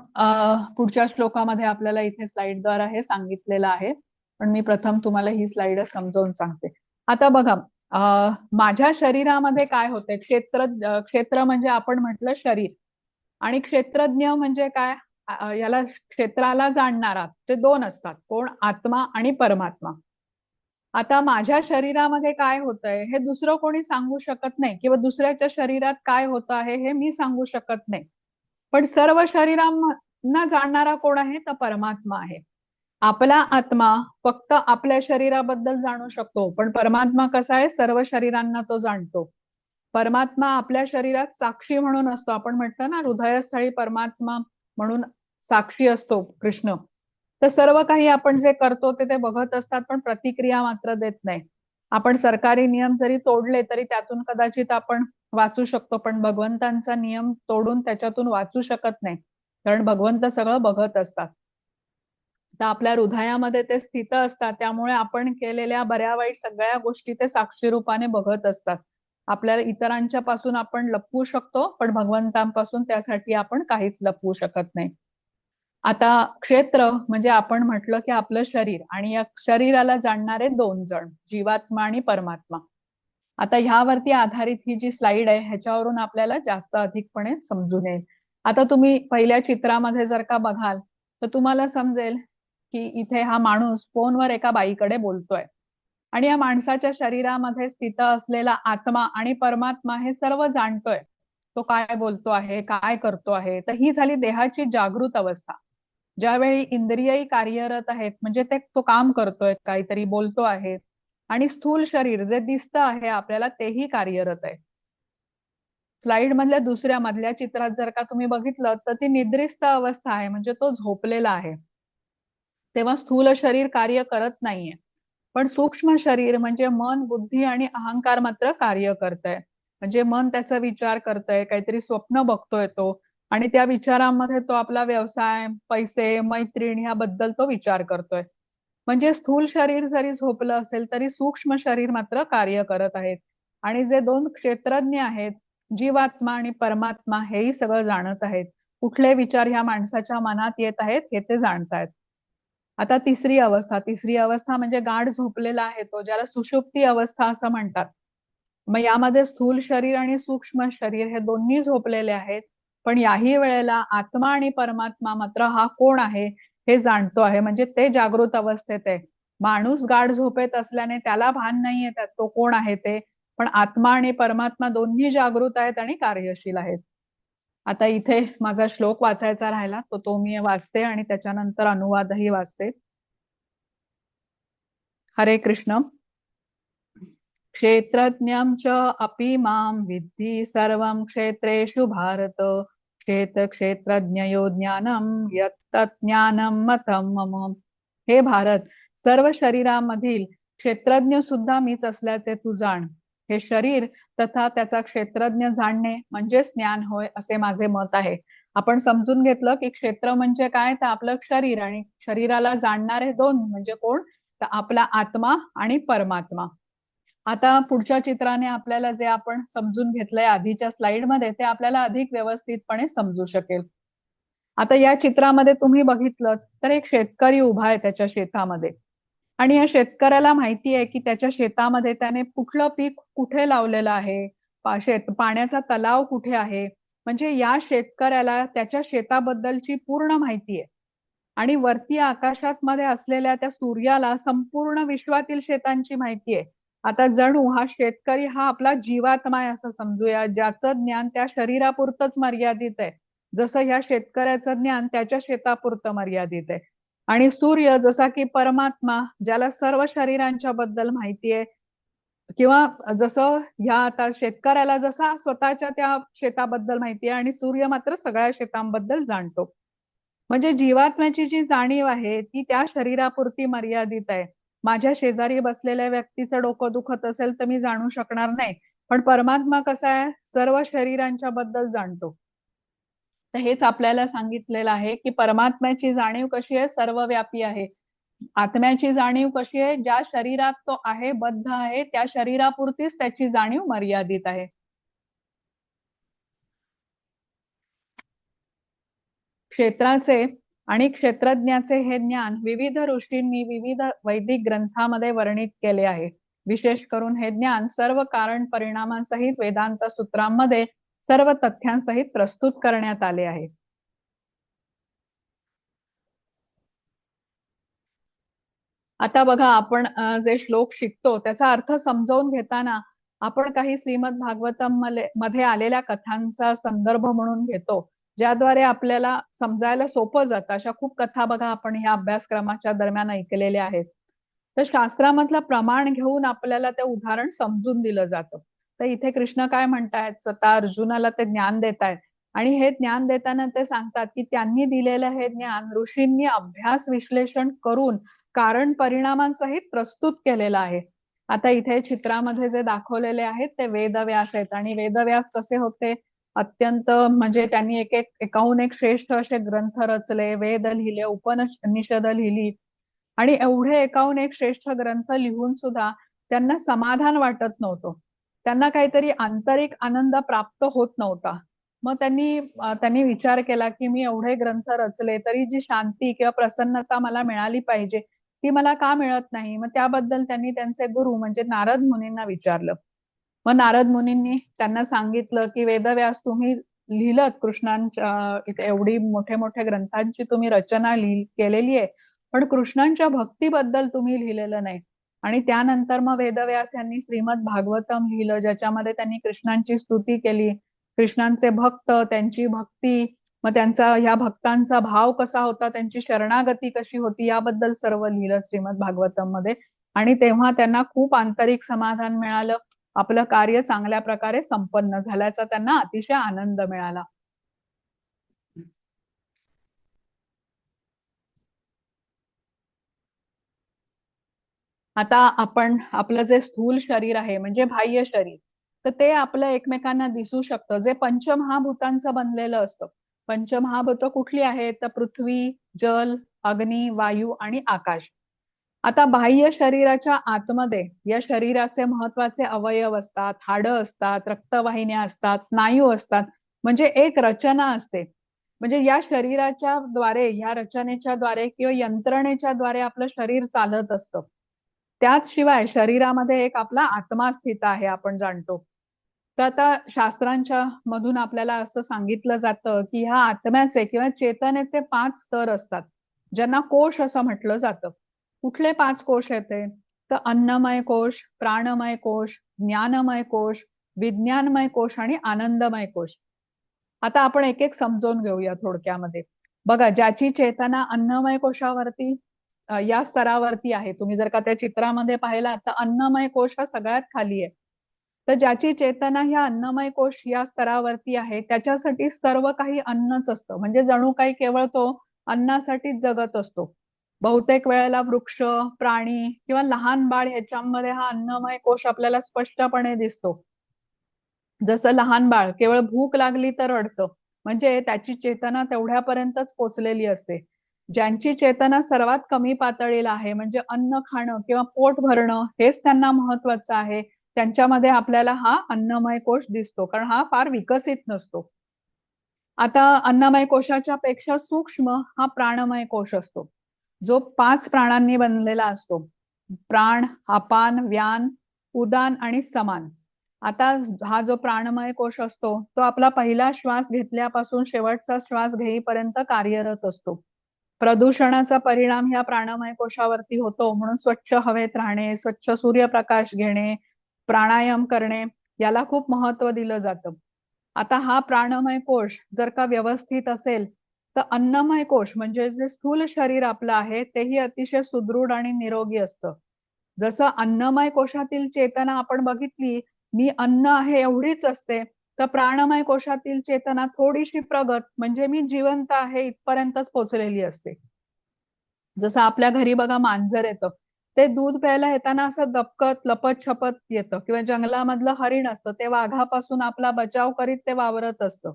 पुढच्या श्लोकामध्ये आपल्याला इथे स्लाइडद्वारा हे सांगितलेलं आहे, पण मी प्रथम तुम्हाला ही स्लाइड समजावून सांगते. आता बघा, माझ्या शरीरामध्ये काय होतंय, क्षेत्र म्हणजे आपण म्हटलं शरीर, आणि क्षेत्रज्ञ म्हणजे काय, याला क्षेत्राला जाणणारा, ते दोन असतात, कोण, आत्मा आणि परमात्मा. आता माझ्या शरीरामध्ये काय होतंय हे दुसरं कोणी सांगू शकत नाही, किंवा दुसऱ्याच्या शरीरात काय होत आहे हे मी सांगू शकत नाही. पण सर्व शरीरांना जाणणारा कोण आहे, तर परमात्मा आहे. आपला आत्मा फक्त आपल्या शरीराबद्दल जाणू शकतो, पण परमात्मा कसा आहे, सर्व शरीरांना तो जाणतो. परमात्मा आपल्या शरीरात साक्षी म्हणून असतो. आपण म्हणतो ना, हृदयस्थळी परमात्मा म्हणून साक्षी असतो कृष्ण. तर सर्व काही आपण जे करतो ते बघत असतात, पण प्रतिक्रिया मात्र देत नाही. आपण सरकारी नियम जरी तोडले तरी त्यातून कदाचित आपण वाचू शकतो, पण भगवंतांचा नियम तोडून त्याच्यातून वाचू शकत नाही, कारण भगवंत सगळं बघत असतात. तर आपल्या हृदयामध्ये ते स्थित असतात, त्यामुळे आपण केलेल्या बऱ्या वाईट सगळ्या गोष्टी ते साक्षी रूपाने बघत असतात. आपल्याला इतरांच्या पासून आपण लपवू शकतो, पण भगवंतांपासून त्यासाठी आपण काहीच लपवू शकत नाही. आता क्षेत्र म्हणजे आपण म्हटलं की आपलं शरीर, आणि या शरीराला जाणणारे दोन जण, जीवात्मा आणि परमात्मा. आता ह्यावरती आधारित ही जी स्लाइड आहे ह्याच्यावरून आपल्याला जास्त अधिकपणे समजून येईल. आता तुम्ही पहिल्या चित्रामध्ये जर का बघाल तर तुम्हाला समजेल की इथे हा माणूस फोनवर एका बाईकडे बोलतोय, आणि या माणसाच्या शरीरामध्ये स्थित असलेला आत्मा आणि परमात्मा हे सर्व जाणतोय तो काय बोलतो आहे, काय करतो आहे. तर ही झाली देहाची जागृत अवस्था. ज्यावेळी इंद्रियही कार्यरत आहेत, म्हणजे तो काम करतोय, काहीतरी बोलतो आहे, आणि स्थूल शरीर जे दिसतं आहे आपल्याला तेही कार्यरत आहे. स्लाइड मधल्या दुसऱ्या मधल्या चित्रात जर का तुम्ही बघितलं तर ती निद्रिस्त अवस्था आहे, म्हणजे तो झोपलेला आहे. तेव्हा स्थूल शरीर कार्य करत नाहीये, पण सूक्ष्म शरीर म्हणजे मन, बुद्धी आणि अहंकार मात्र कार्य करतंय. म्हणजे मन त्याचा विचार करतंय, काहीतरी स्वप्न बघतोय तो, आणि त्या विचारांमध्ये तो आपला व्यवसाय, पैसे, मैत्रीण ह्याबद्दल तो विचार करतोय. म्हणजे स्थूल शरीर जरी झोपलं असेल तरी सूक्ष्म शरीर मात्र कार्य करत आहेत. आणि जे दोन क्षेत्रज्ञ आहेत, जीवात्मा आणि परमात्मा, हेही सगळं जाणत आहेत. कुठले विचार ह्या माणसाच्या मनात येत आहेत हे ते जाणतायत. आता तिसरी अवस्था म्हणजे गाढ झोपलेला आहे तो, ज्याला सुषुप्ती अवस्था असं म्हणतात. मग यामध्ये स्थूल शरीर आणि सूक्ष्म शरीर हे दोन्ही झोपलेले आहेत, पण याही वेळेला आत्मा आणि परमात्मा मात्र हा कोण आहे हे जाणतो आहे, म्हणजे ते जागृत अवस्थेत आहे. माणूस गाढ झोपेत असल्याने त्याला भान नाहीये त्यात तो कोण आहे ते, पण आत्मा आणि परमात्मा दोन्ही जागृत आहेत आणि कार्यशील आहेत. आता इथे माझा श्लोक वाचायचा राहिला, तो मी वाचते आणि त्याच्यानंतर अनुवादही वाचते. हरे कृष्ण. क्षेत्रज्ञं च अपि मां विद्धि सर्वं क्षेत्रेषु भारत, क्षेत्र क्षेत्रज्ञयो ज्ञानम यत्तत् ज्ञानम मतं मम. हे भारत, सर्व शरीरामधील क्षेत्रज्ञ सुद्धा मीच असल्याचे तू जाण. हे शरीर तथा त्याचा क्षेत्रज्ञ जाणणे म्हणजे ज्ञान होय, असे माझे मत आहे. आपण समजून घेतलं की क्षेत्र म्हणजे काय, तर आपलं शरीर, आणि शरीराला जाणणारे दोन म्हणजे कोण, तर आपला आत्मा आणि परमात्मा. आता पुढच्या चित्राने आपल्याला जे आपण समजून घेतलंय आधीच्या स्लाइडमध्ये ते आपल्याला अधिक व्यवस्थितपणे समजू शकेल. आता या चित्रामध्ये तुम्ही बघितलं तर एक शेतकरी उभा आहे त्याच्या शेतामध्ये, आणि या शेतकऱ्याला माहिती आहे की त्याच्या शेतामध्ये त्याने कुठलं पीक कुठे लावलेलं आहे, पाण्याचा तलाव कुठे आहे. म्हणजे या शेतकऱ्याला त्याच्या शेताबद्दलची पूर्ण माहिती आहे. आणि वरती आकाशात मध्ये असलेल्या त्या सूर्याला संपूर्ण विश्वातील शेतांची माहिती आहे. आता जणू हा शेतकरी हा आपला जीवात्मा आहे असं समजूया, ज्याचं ज्ञान त्या शरीरापुरतच मर्यादित आहे. जसं ह्या शेतकऱ्याचं ज्ञान त्याच्या शेतापुरतं मर्यादित आहे. आणि सूर्य जसा की परमात्मा, ज्याला सर्व शरीरांच्या बद्दल माहिती आहे, किंवा जसं ह्या आता शेतकऱ्याला जसा स्वतःच्या त्या शेताबद्दल माहिती आहे, आणि सूर्य मात्र सगळ्या शेतांबद्दल जाणतो. म्हणजे जीवात्म्याची जी जाणीव आहे ती त्या शरीरापुरती मर्यादित आहे. माझ्या शेजारी बसलेल्या व्यक्तीचं डोकं दुखत असेल तर मी जाणू शकणार नाही, पण परमात्मा कसा आहे, सर्व शरीरांच्या बद्दल जाणतो. तर हेच आपल्याला सांगितलेलं आहे की परमात्म्याची जाणीव कशी आहे, सर्वव्यापी आहे. आत्म्याची जाणीव कशी आहे, ज्या शरीरात तो आहे, बद्ध आहे, त्या शरीरापुरतीच त्याची जाणीव मर्यादित आहे. क्षेत्राचे आणि क्षेत्रज्ञाचे हे ज्ञान विविध ऋषींनी विविध वैदिक ग्रंथामध्ये वर्णित केले आहे. विशेष करून हे ज्ञान सर्व कारण परिणामांसहित वेदांत सूत्रांमध्ये सर्व तथ्यांसहित प्रस्तुत करण्यात आले आहे. आता बघा, आपण जे श्लोक शिकतो त्याचा अर्थ समजावून घेताना आपण काही श्रीमद भागवतम मध्ये आलेल्या कथांचा संदर्भ म्हणून घेतो, ज्याद्वारे आपल्याला समजायला सोपं जातं. अशा खूप कथा बघा आपण ह्या अभ्यासक्रमाच्या दरम्यान ऐकलेल्या आहेत. तर शास्त्रामधलं प्रमाण घेऊन आपल्याला ते उदाहरण समजून दिलं जातं. तर इथे कृष्ण काय म्हणतायत, स्वतः अर्जुनाला ते ज्ञान देतायत आणि हे ज्ञान देताना ते सांगतात की त्यांनी दिलेलं हे ज्ञान ऋषींनी अभ्यास विश्लेषण करून कारण परिणामांसहित प्रस्तुत केलेलं आहे. आता इथे चित्रामध्ये जे दाखवलेले आहेत ते वेदव्यास आहेत आणि वेदव्यास कसे होते, अत्यंत म्हणजे त्यांनी एकाहून एक श्रेष्ठ असे ग्रंथ रचले, वेद लिहिले, उपनिषद लिहिली आणि एवढे एकाहून एक श्रेष्ठ ग्रंथ लिहून सुद्धा त्यांना समाधान वाटत नव्हतं. त्यांना काहीतरी आंतरिक आनंद प्राप्त होत नव्हता. मग त्यांनी विचार केला की मी एवढे ग्रंथ रचले तरी जी शांती किंवा प्रसन्नता मला मिळाली पाहिजे ती मला का मिळत नाही. मग त्याबद्दल त्यांनी त्यांचे गुरु म्हणजे नारद मुनींना विचारलं. मग नारद मुनींनी त्यांना सांगितलं की वेदव्यास, तुम्ही लिहिलं कृष्णांच्या इथे एवढी मोठ्या मोठ्या ग्रंथांची तुम्ही रचना केलेली आहे, पण कृष्णांच्या भक्तीबद्दल तुम्ही लिहिलेलं नाही. आणि त्यानंतर मग वेदव्यास यांनी श्रीमद भागवतम लिहिलं, ज्याच्यामध्ये त्यांनी कृष्णांची स्तुती केली, कृष्णांचे भक्त, त्यांची भक्ती, मग त्यांचा ह्या भक्तांचा भाव कसा होता, त्यांची शरणागती कशी होती, याबद्दल सर्व लिहिलं श्रीमद भागवतम मध्ये. आणि तेव्हा त्यांना खूप आंतरिक समाधान मिळालं, आपलं कार्य चांगल्या प्रकारे संपन्न झाल्याचा त्यांना अतिशय आनंद मिळाला. आता आपण आपलं जे स्थूल शरीर आहे म्हणजे बाह्य शरीर, तर ते आपलं एकमेकांना दिसू शकतं, जे पंचमहाभूतांचं बनलेलं असतं. पंचमहाभूत कुठली आहेत, तर पृथ्वी, जल, अग्नी, वायू आणि आकाश. आता बाह्य शरीराच्या आतमध्ये या शरीराचे महत्वाचे अवयव असतात, हाडं असतात, रक्तवाहिन्या असतात, स्नायू असतात, म्हणजे एक रचना असते. म्हणजे या शरीराच्या द्वारे, या रचनेच्या द्वारे किंवा यंत्रणेच्या द्वारे आपलं शरीर चालत असतं. त्याच शिवाय शरीरामध्ये एक आपला आत्मा स्थित आहे, आपण जाणतो. तर आता शास्त्रांच्या मधून आपल्याला असं सांगितलं जातं की ह्या आत्म्याचे किंवा चेतनेचे 5 स्तर असतात, ज्यांना कोश असं म्हटलं जातं. कुठले 5 कोश आहेत ते, तर अन्नमय कोश, प्राणमय कोश, ज्ञानमय कोश, विज्ञानमय कोश आणि आनंदमय कोश. आता आपण एक एक समजून घेऊया थोडक्यामध्ये. बघा, ज्याची चेतना अन्नमय कोशावरती या स्तरावरती आहे, तुम्ही जर का त्या चित्रामध्ये पाहिला तर अन्नमय कोश हा सगळ्यात खाली आहे. तर ज्याची चेतना ह्या अन्नमय कोश या स्तरावरती आहे, त्याच्यासाठी सर्व काही अन्नच असतं, म्हणजे जणू काही केवळ तो अन्नासाठीच जगत असतो. बहुतेक वेळेला वृक्ष, प्राणी किंवा लहान बाळ ह्याच्यामध्ये हा अन्नमय कोश आपल्याला स्पष्टपणे दिसतो. जसं लहान बाळ केवळ भूक लागली तर रडतं, म्हणजे त्याची चेतना तेवढ्यापर्यंतच पोचलेली असते. ज्यांची चेतना सर्वात कमी पातळीला आहे, म्हणजे अन्न खाणं किंवा पोट भरणं हेच त्यांना महत्वाचं आहे, त्यांच्यामध्ये आपल्याला हा अन्नमय कोश दिसतो, कारण हा फार विकसित नसतो. आता अन्नमय कोशाच्या पेक्षा सूक्ष्म हा प्राणमय कोश असतो, जो 5 प्राणांनी बनलेला असतो. प्राण, अपान, व्यान, उदान आणि समान. आता हा जो प्राणमय कोश असतो तो आपला पहिला श्वास घेतल्यापासून शेवटचा श्वास घेईपर्यंत कार्यरत असतो. प्रदूषणाचा परिणाम ह्या प्राणमय कोशावरती होतो, म्हणून स्वच्छ हवेत राहणे, स्वच्छ सूर्यप्रकाश घेणे, प्राणायाम करणे याला खूप महत्व दिलं जातं. आता हा प्राणमय कोश जर का व्यवस्थित असेल तर अन्नमय कोश म्हणजे जे स्थूल शरीर आपलं आहे तेही अतिशय सुदृढ आणि निरोगी असतं. जसं अन्नमय कोशातील चेतना आपण बघितली, मी अन्न आहे एवढीच असते, तर प्राणमय कोशातील चेतना थोडीशी प्रगत म्हणजे मी जिवंत आहे इथपर्यंतच पोहोचलेली असते. जसं आपल्या घरी बघा मांजर येतं, ते दूध प्यायला येताना असं दबकत लपत छपत येतं, किंवा जंगलामधलं हरिण असतं ते वाघापासून आपला बचाव करीत ते वावरत असतं,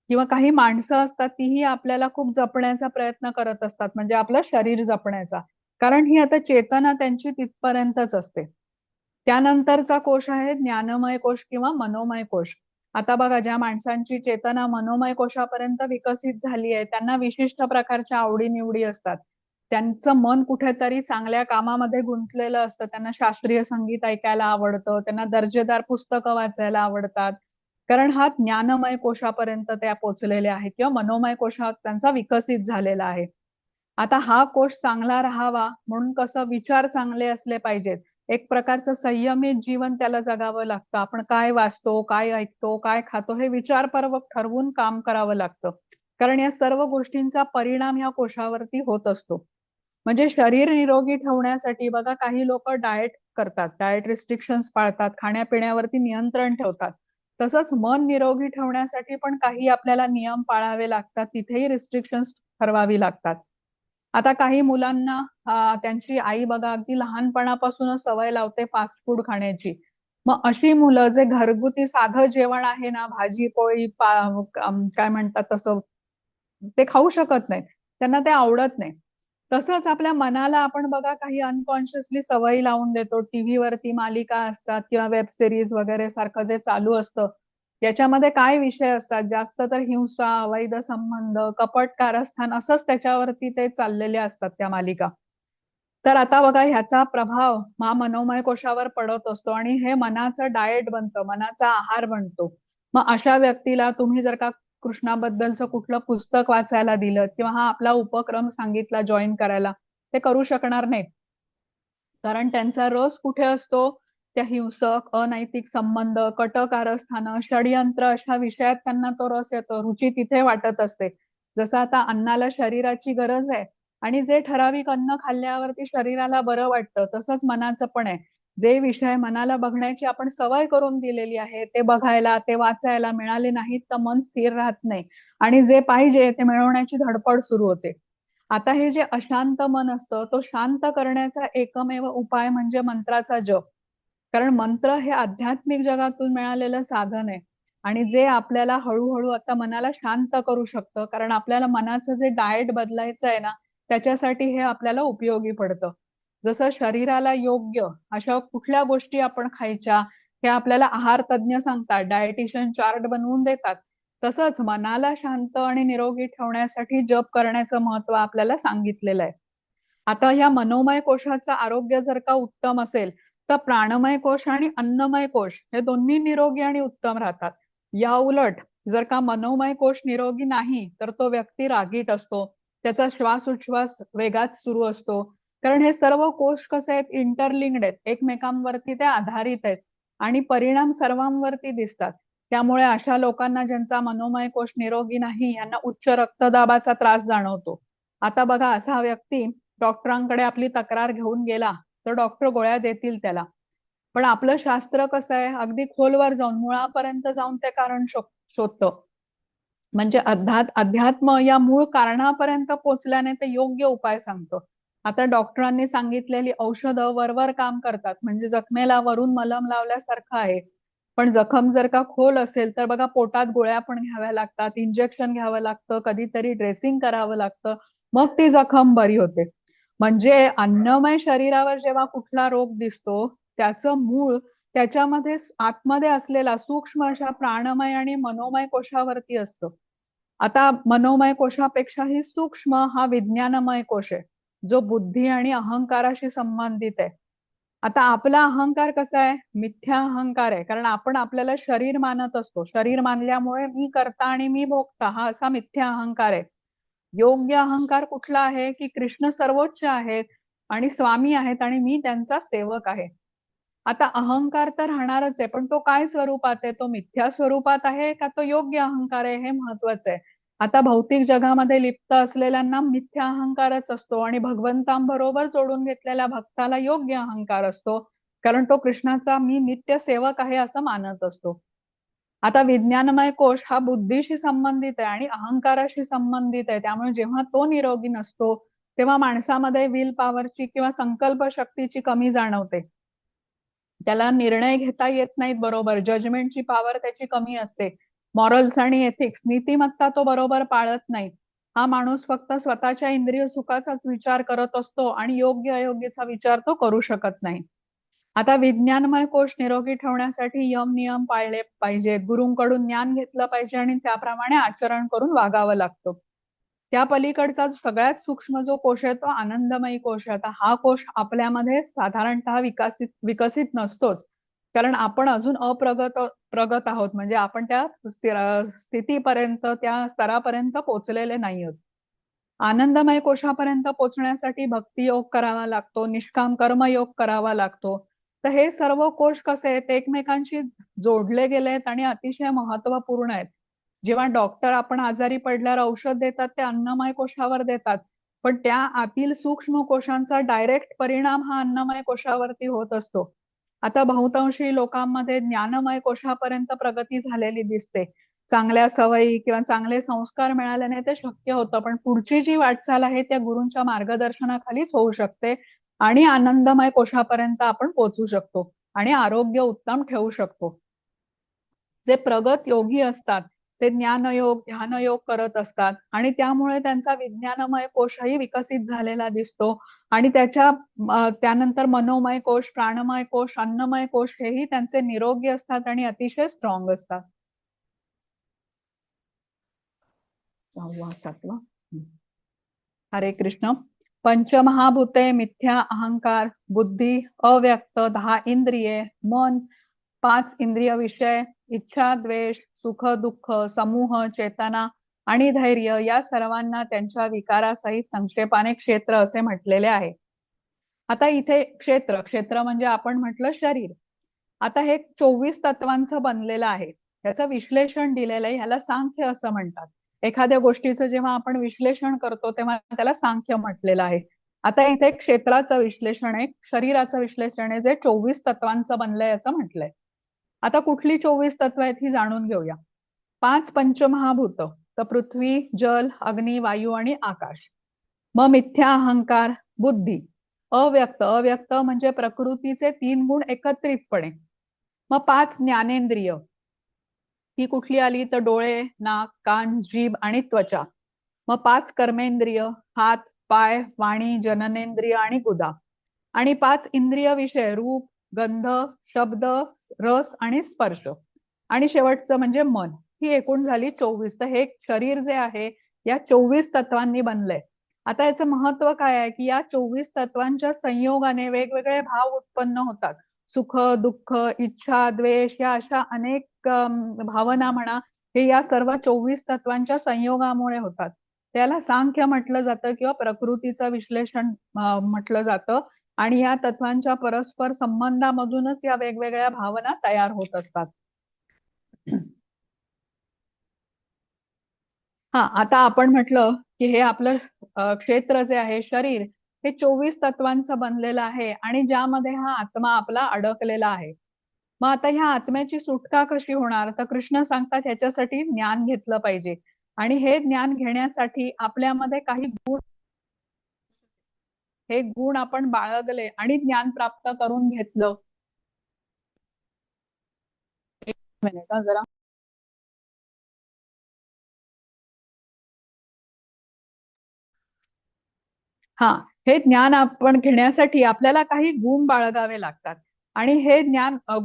किंवा काही माणसं असतात तीही आपल्याला खूप जपण्याचा प्रयत्न करत असतात, म्हणजे आपलं शरीर जपण्याचा, कारण ही आता चेतना त्यांची तिथपर्यंतच असते. त्यानंतरचा कोश आहे ज्ञानमय कोश किंवा मनोमय कोश. आता बघा, ज्या माणसांची चेतना मनोमय कोशापर्यंत विकसित झाली आहे त्यांना विशिष्ट प्रकारच्या आवडीनिवडी असतात. त्यांचं मन कुठेतरी चांगल्या कामामध्ये गुंतलेलं असतं. त्यांना शास्त्रीय संगीत ऐकायला आवडतं, त्यांना दर्जेदार पुस्तकं वाचायला आवडतात, कारण हा ज्ञानमय कोशापर्यंत त्या पोहोचलेले आहेत किंवा मनोमय कोशा त्यांचा विकसित झालेला आहे. आता हा कोश चांगला राहावा म्हणून कसं विचार चांगले असले पाहिजेत. एक प्रकारचं संयमित जीवन त्याला जगावं लागतं. आपण काय वाचतो, काय ऐकतो, काय खातो हे विचारपूर्वक ठरवून काम करावं लागतं, कारण या सर्व गोष्टींचा परिणाम या कोशावरती होत असतो. म्हणजे शरीर निरोगी ठेवण्यासाठी बघा, काही लोक डाएट करतात, डाएट रिस्ट्रिक्शन्स पाळतात, खाण्यापिण्यावरती नियंत्रण ठेवतात. तसंच मन निरोगी ठेवण्यासाठी पण काही आपल्याला नियम पाळावे लागतात, तिथेही रिस्ट्रिक्शन्स ठरवावी लागतात. आता काही मुलांना त्यांची आई बघा अगदी लहानपणापासूनच सवय लावते फास्ट फूड खाण्याची. मग अशी मुलं जे घरगुती साधं जेवण आहे ना, भाजी पोळी काय म्हणतात तसं, ते खाऊ शकत नाहीत, त्यांना ते आवडत नाही. तसंच आपल्या मनाला आपण बघा काही अनकॉन्शियसली सवयी लावून देतो. टीव्ही वरती मालिका असतात किंवा वेब सिरीज वगैरे सारखं जे चालू असतं, याच्यामध्ये काय विषय असतात, जास्त तर हिंसा, अवैध संबंध, कपट, कारस्थान असंच त्याच्यावरती ते चाललेले असतात त्या मालिका. तर आता बघा, ह्याचा प्रभाव मनोमय कोशावर पडत असतो आणि हे मनाचं डाएट बनतं, मनाचा आहार बनतो. मग अशा व्यक्तीला तुम्ही जर का कृष्णाबद्दलचं कुठलं पुस्तक वाचायला दिलं किंवा हा आपला उपक्रम सांगितला जॉईन करायला, ते करू शकणार नाहीत, कारण त्यांचा रस कुठे असतो, त्या हिंसक, अनैतिक संबंध, कट कारस्थानं, षडयंत्र अशा विषयात त्यांना तो रस येतो, रुची तिथे वाटत असते. जसं आता अन्नाला शरीराची गरज आहे आणि जे ठराविक अन्न खाल्ल्यावरती शरीराला बरं वाटतं, तसंच मनाचं पण आहे. जे विषय मनाला बघण्याची आपण सवय करून दिलेली आहे ते बघायला, ते वाचायला मिळाले नाहीत तर मन स्थिर राहत नाही आणि जे पाहिजे ते मिळवण्याची धडपड सुरू होते. आता हे जे अशांत मन असतं, तो शांत करण्याचा एकमेव उपाय म्हणजे मंत्राचा जप, कारण मंत्र हे आध्यात्मिक जगातून मिळालेलं साधन आहे आणि जे आपल्याला हळूहळू आता मनाला शांत करू शकतं, कारण आपल्याला मनाचं जे डाएट बदलायचं आहे ना, त्याच्यासाठी हे आपल्याला उपयोगी पडतं. जसं शरीराला योग्य अशा कुठल्या गोष्टी आपण खायच्या हे आपल्याला आहार तज्ञ सांगतात, डायटिशियन चार्ट बनवून देतात, तसंच मनाला शांत आणि निरोगी ठेवण्यासाठी जप करण्याचं महत्व आपल्याला सांगितलेलं आहे. आता ह्या मनोमय कोशाचं आरोग्य जर का उत्तम असेल तर प्राणमय कोश आणि अन्नमय कोश हे दोन्ही निरोगी आणि उत्तम राहतात. या उलट जर का मनोमय कोश निरोगी नाही तर तो व्यक्ती रागीट असतो, त्याचा श्वासोच्छ्वास वेगात सुरू असतो, कारण हे सर्व कोश कसे आहेत, इंटरलिंक्ड आहेत, एकमेकांवरती ते आधारित आहेत आणि परिणाम सर्वांवरती दिसतात. त्यामुळे अशा लोकांना ज्यांचा मनोमय कोश निरोगी नाही यांना उच्च रक्तदाबाचा त्रास जाणवतो. आता बघा, असा व्यक्ती डॉक्टरांकडे आपली तक्रार घेऊन गेला तर डॉक्टर गोळ्या देतील त्याला, पण आपलं शास्त्र कसं आहे, अगदी खोलवर जाऊन मुळापर्यंत जाऊन ते कारण शोधतं. म्हणजे अध्यात्म या मूळ कारणापर्यंत पोहोचल्याने ते योग्य उपाय सांगतो. आता डॉक्टरांनी सांगितलेली औषधं वरवर काम करतात, म्हणजे जखमेला वरून मलम लावल्यासारखं आहे, पण जखम जर का खोल असेल तर बघा पोटात गोळ्या पण घ्याव्या लागतात, इंजेक्शन घ्यावं लागतं, कधीतरी ड्रेसिंग करावं लागतं, मग ती जखम बरी होते. म्हणजे अन्नमय शरीरावर जेव्हा कुठला रोग दिसतो त्याचं मूळ त्याच्यामध्ये आतमध्ये असलेला सूक्ष्म अशा प्राणमय आणि मनोमय कोशावरती असतं. आता मनोमय कोशापेक्षाही सूक्ष्म हा विज्ञानमय कोश आहे, जो बुद्धी आणि अहंकाराशी संबंधित आहे. आता आपला अहंकार कसा आहे, मिथ्या अहंकार आहे, कारण आपण आपल्याला शरीर मानत असतो, शरीर मानल्यामुळे मी करता आणि मी भोगता हा असा मिथ्या अहंकार आहे. योग्य अहंकार कुठला आहे, की कृष्ण सर्वोच्च आहेत आणि स्वामी आहेत आणि मी त्यांचा सेवक आहे. आता अहंकार तर राहणारच आहे, पण तो काय स्वरूपात आहे, तो मिथ्या स्वरूपात आहे का तो योग्य अहंकार आहे, हे महत्वाचं आहे. आता भौतिक जगामध्ये लिप्त असलेल्यांना मिथ्या अहंकारच असतो आणि भगवंतांबरोबर जोडून घेतलेल्या भक्ताला योग्य अहंकार असतो, कारण तो कृष्णाचा मी नित्य सेवक आहे असं मानत असतो. आता विज्ञानमय कोश हा बुद्धीशी संबंधित आहे आणि अहंकाराशी संबंधित आहे. त्यामुळे जेव्हा तो निरोगी नसतो तेव्हा माणसामध्ये विल पॉवरची किंवा संकल्प शक्तीची कमी जाणवते. त्याला निर्णय घेता येत नाहीत बरोबर, जजमेंटची पॉवर त्याची कमी असते. मॉरल्स आणि एथिक्स, नीतिमत्ता तो बरोबर पाळत नाही. हा माणूस फक्त स्वतःच्या इंद्रिय सुखाचाच विचार करत असतो आणि योग्य अयोग्यचा विचार तो करू शकत नाही. आता विज्ञानमय कोश निरोगी ठेवण्यासाठी यम नियम पाळले पाहिजेत, गुरूंकडून ज्ञान घेतलं पाहिजे आणि त्याप्रमाणे आचरण करून वागावं लागतं. त्या पलीकडचा सगळ्यात सूक्ष्म जो कोश आहे तो आनंदमयी कोश आहे. आता हा कोश आपल्यामध्ये साधारणतः विकसित नसतोच, कारण आपण अजून प्रगत आहोत. म्हणजे आपण त्या स्थितीपर्यंत, त्या स्तरापर्यंत पोहोचलेले नाही आहोत. आनंदमय कोशापर्यंत पोहोचण्यासाठी भक्ती योग करावा लागतो, निष्काम कर्मयोग करावा लागतो. तर हे सर्व कोश कसे आहेत, एकमेकांशी जोडले गेलेत आणि अतिशय महत्वपूर्ण आहेत. जेव्हा डॉक्टर आपण आजारी पडल्यावर औषध देतात ते अन्नमय कोशावर देतात, पण त्या आतील सूक्ष्म कोशांचा डायरेक्ट परिणाम हा अन्नमय कोशावरती होत असतो. आता बहुतांशी लोकांमध्ये ज्ञानमय कोशापर्यंत प्रगती झालेली दिसते. चांगल्या सवयी किंवा चांगले संस्कार मिळाल्याने ते शक्य होतं, पण पुढची जी वाटचाल आहे त्या गुरूंच्या मार्गदर्शनाखालीच होऊ शकते आणि आनंदमय कोशापर्यंत आपण पोहोचू शकतो आणि आरोग्य उत्तम ठेवू शकतो. जे प्रगत योगी असतात ते ज्ञानयोग, ध्यानयोग करत असतात आणि त्यामुळे त्यांचा विज्ञानमय कोशही विकसित झालेला दिसतो आणि त्यानंतर मनोमय कोश, प्राणमय कोश, अन्नमय कोश हेही त्यांचे निरोगी असतात आणि अतिशय स्ट्रॉंग असतात. 6वा 7वा. हरे कृष्ण. पंचमहाभूते, मिथ्या अहंकार, बुद्धी, अव्यक्त 10 इंद्रिये, मन, 5 इंद्रिय विषय, इच्छा, द्वेष, सुख, दुःख, समूह, चेतना आणि धैर्य या सर्वांना त्यांच्या विकारासहित संक्षेपाने क्षेत्र असे म्हटलेले आहे. आता इथे क्षेत्र म्हणजे आपण म्हटलं शरीर. आता हे 24 तत्वांचं बनलेलं आहे. त्याचं विश्लेषण दिलेलं आहे, ह्याला सांख्य असं म्हणतात. एखाद्या गोष्टीचं जेव्हा आपण विश्लेषण करतो तेव्हा त्याला सांख्य म्हटलेलं आहे. आता इथे क्षेत्राचं विश्लेषण आहे, शरीराचं विश्लेषण आहे, जे 24 तत्वांचं बनलंय असं म्हटलंय. आता कुठली 24 तत्व आहेत ही जाणून घेऊया. 5 पंचमहाभूत, तर पृथ्वी, जल, अग्नी, वायू आणि आकाश. मग मिथ्या अहंकार, बुद्धी. अव्यक्त म्हणजे प्रकृतीचे 3 गुण एकत्रितपणे. मग 5 ज्ञानेंद्रिय, ही कुठली आली तर डोळे, नाक, कान, जीभ आणि त्वचा. मग 5 कर्मेंद्रिय, हात, पाय, वाणी, जननेंद्रिय आणि गुदा. आणि 5 इंद्रिय विषय, रूप, गंध, शब्द, रस आणि स्पर्श. आणि शेवटचं म्हणजे मन. ही एकूण झाली 24. तर हे शरीर जे आहे या 24 तत्वांनी बनलंय. आता याचं महत्व काय आहे की या 24 तत्वांच्या संयोगाने वेगवेगळे भाव उत्पन्न होतात. सुख, दुःख, इच्छा, द्वेष या अशा अनेक भावना म्हणा, हे या सर्व 24 तत्वांच्या संयोगामुळे होतात. त्याला सांख्य म्हटलं जातं किंवा प्रकृतीचं विश्लेषण म्हटलं जातं आणि या तत्वांच्या परस्पर संबंधामधूनच या वेगवेगळ्या भावना तयार होत असतात. हा, आता आपण म्हटलं की हे आपलं क्षेत्र जे आहे शरीर, हे 24 तत्वांचं बनलेलं आहे आणि ज्यामध्ये हा आत्मा आपला अडकलेला आहे. मग आता ह्या आत्म्याची सुटका कशी होणार, तर कृष्ण सांगतात ह्याच्यासाठी ज्ञान घेतलं पाहिजे. आणि हे ज्ञान घेण्यासाठी आपल्यामध्ये काही गुण, हे गुण आपण बाळगले आणि ज्ञान प्राप्त करून घेतलं. एक मिनिट जरा. हा, हे ज्ञान आपण घेण्यासाठी आपल्याला काही गुण बाळगावे लागतात आणि हे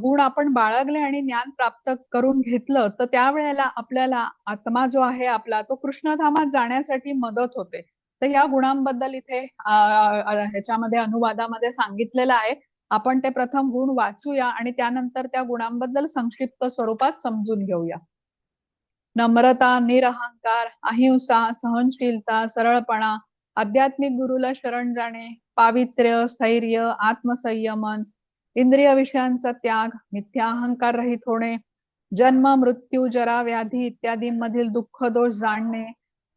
गुण आपण बाळगले आणि ज्ञान प्राप्त करून घेतलं तर त्यावेळेला आपल्याला आत्मा जो आहे आपला तो कृष्णधामात जाण्यासाठी मदत होते. तर या गुणांबद्दल इथे ह्याच्यामध्ये अनुवादामध्ये सांगितलेलं आहे. आपण ते प्रथम गुण वाचूया आणि त्यानंतर त्या गुणांबद्दल संक्षिप्त स्वरूपात समजून घेऊया. नम्रता, निरहंकार, अहिंसा, सहनशीलता, सरळपणा, आध्यात्मिक गुरुला शरण जाणे, पावित्र्य, स्थैर्य, आत्मसंयमन, इंद्रिय विषयांचा त्याग, मिथ्या अहंकार रहित होणे, जन्म, मृत्यू, जरा, व्याधी इत्यादींमधील दुःख दोष जाणणे,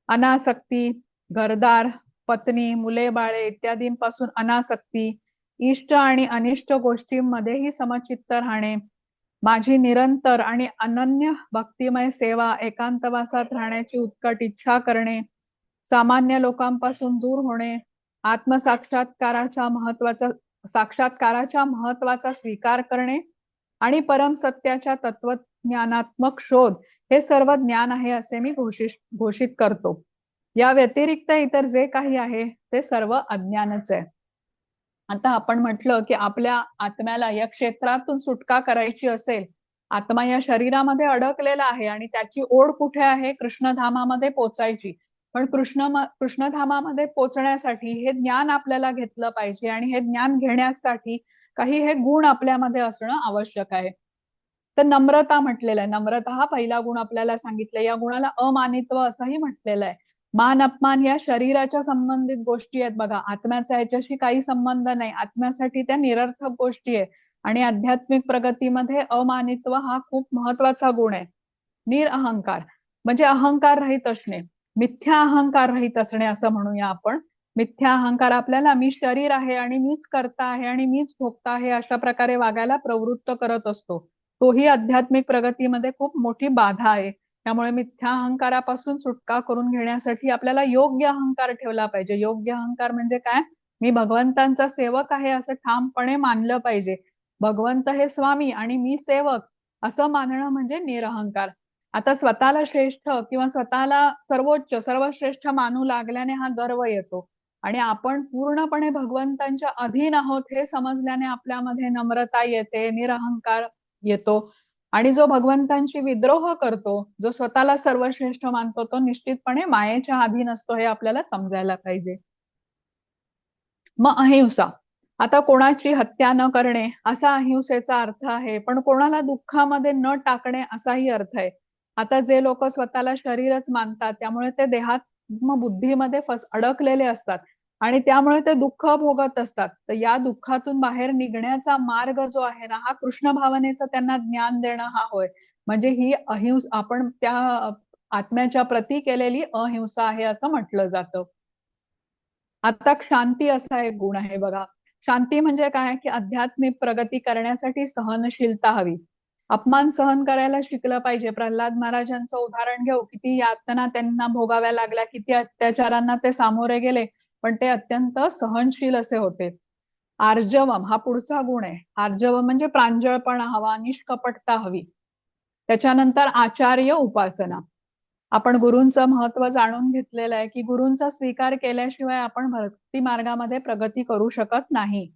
अनासक्ती, घरदार, पत्नी, मुले बाळे इत्यादींपासून अनासक्ती, इष्ट आणि अनिष्ट गोष्टींमध्येही समचित्त राहणे, माझी निरंतर आणि अनन्य भक्तिमय सेवा, एकांतवासात राहण्याची उत्कट इच्छा करणे, सामान्य लोकांपासून दूर होणे, साक्षात्काराच्या महत्वाचा स्वीकार करणे आणि परम सत्याच्या तत्वज्ञानात्मक शोध, हे सर्व ज्ञान आहे असे मी घोषित करतो. या व्यतिरिक्त इतर जे काही आहे ते सर्व अज्ञानच आहे. आता आपण म्हटलं की आपल्या आत्म्याला या क्षेत्रातून सुटका करायची असेल, आत्मा या शरीरामध्ये अडकलेला आहे आणि त्याची ओढ कुठे आहे? कृष्णधामामध्ये पोचायची. पण कृष्णधामामध्ये पोचण्यासाठी हे ज्ञान आपल्याला घेतलं पाहिजे आणि हे ज्ञान घेण्यासाठी काही हे गुण आपल्यामध्ये असणं आवश्यक आहे. तर नम्रता म्हटलेलं आहे. नम्रता हा पहिला गुण आपल्याला सांगितलाय. या गुणाला अमानित्व असंही म्हटलेलं आहे. मान अपमान या शरीराच्या संबंधित गोष्टी आहेत बघा. आत्म्याचा ह्याच्याशी काही संबंध नाही. आत्म्यासाठी त्या निरर्थक गोष्टी आहे. आणि आध्यात्मिक प्रगतीमध्ये अमानित्व हा खूप महत्वाचा गुण आहे. निरअहंकार म्हणजे अहंकार रहित असणे, मिथ्या अहंकार रहित असणे असं म्हणूया आपण. मिथ्या अहंकार आपल्याला मी शरीर आहे आणि मीच करता आहे आणि मीच भोगता आहे अशा प्रकारे वागायला प्रवृत्त करत असतो. तोही आध्यात्मिक प्रगतीमध्ये खूप मोठी बाधा आहे. त्यामुळे मिथ्या अहंकारापासून सुटका करून घेण्यासाठी आपल्याला योग्य अहंकार ठेवला पाहिजे. योग्य अहंकार म्हणजे काय? मी भगवंतांचा सेवक आहे असं ठामपणे मानलं पाहिजे. भगवंत हे स्वामी आणि मी सेवक असं मानणं म्हणजे निरअहंकार. आता स्वतःला श्रेष्ठ किंवा स्वतःला सर्वोच्च सर्वश्रेष्ठ मानू लागल्याने हा गर्व येतो आणि आपण पूर्णपणे भगवंतांच्या अधीन आहोत हे समजल्याने आपल्यामध्ये नम्रता येते, निरअहंकार येतो. आणि जो भगवंतांची विद्रोह करतो, जो स्वतःला सर्वश्रेष्ठ मानतो, तो निश्चितपणे मायेच्या अधीन असतो हे आपल्याला समजायला पाहिजे. मग अहिंसा. आता कोणाची हत्या न करणे असा अहिंसेचा अर्थ आहे, पण कोणाला दुःखामध्ये न टाकणे असाही अर्थ आहे. आता जे लोक स्वतःला शरीरच मानतात त्यामुळे ते बुद्धीमध्ये अडकलेले असतात आणि त्यामुळे ते दुःख भोगत असतात. तर या दुःखातून बाहेर निघण्याचा मार्ग जो आहे ना, हा कृष्ण भावनेचं त्यांना ज्ञान देणं हा होय. म्हणजे ही आपण त्या आत्म्याच्या प्रती केलेली अहिंसा आहे असं म्हटलं जातं. आता शांती असा एक गुण आहे बघा. शांती म्हणजे काय? की आध्यात्मिक प्रगती करण्यासाठी सहनशीलता हवी. अपमान सहन करायला शिकलं पाहिजे. प्रल्हाद महाराजांचं उदाहरण घेऊ. किती यातना त्यांना भोगाव्या लागल्या, किती अत्याचारांना ते सामोरे गेले, पण ते अत्यंत सहनशील असे होते. आर्जवम हा पुढचा गुण आहे. आर्जवम म्हणजे प्रांजळपणा हवा, निष्कपटता हवी. त्याच्यानंतर आचार्य उपासना. आपण गुरूंचं महत्व जाणून घेतलेलं आहे की गुरूंचा स्वीकार केल्याशिवाय आपण भक्ती मार्गामध्ये प्रगती करू शकत नाही.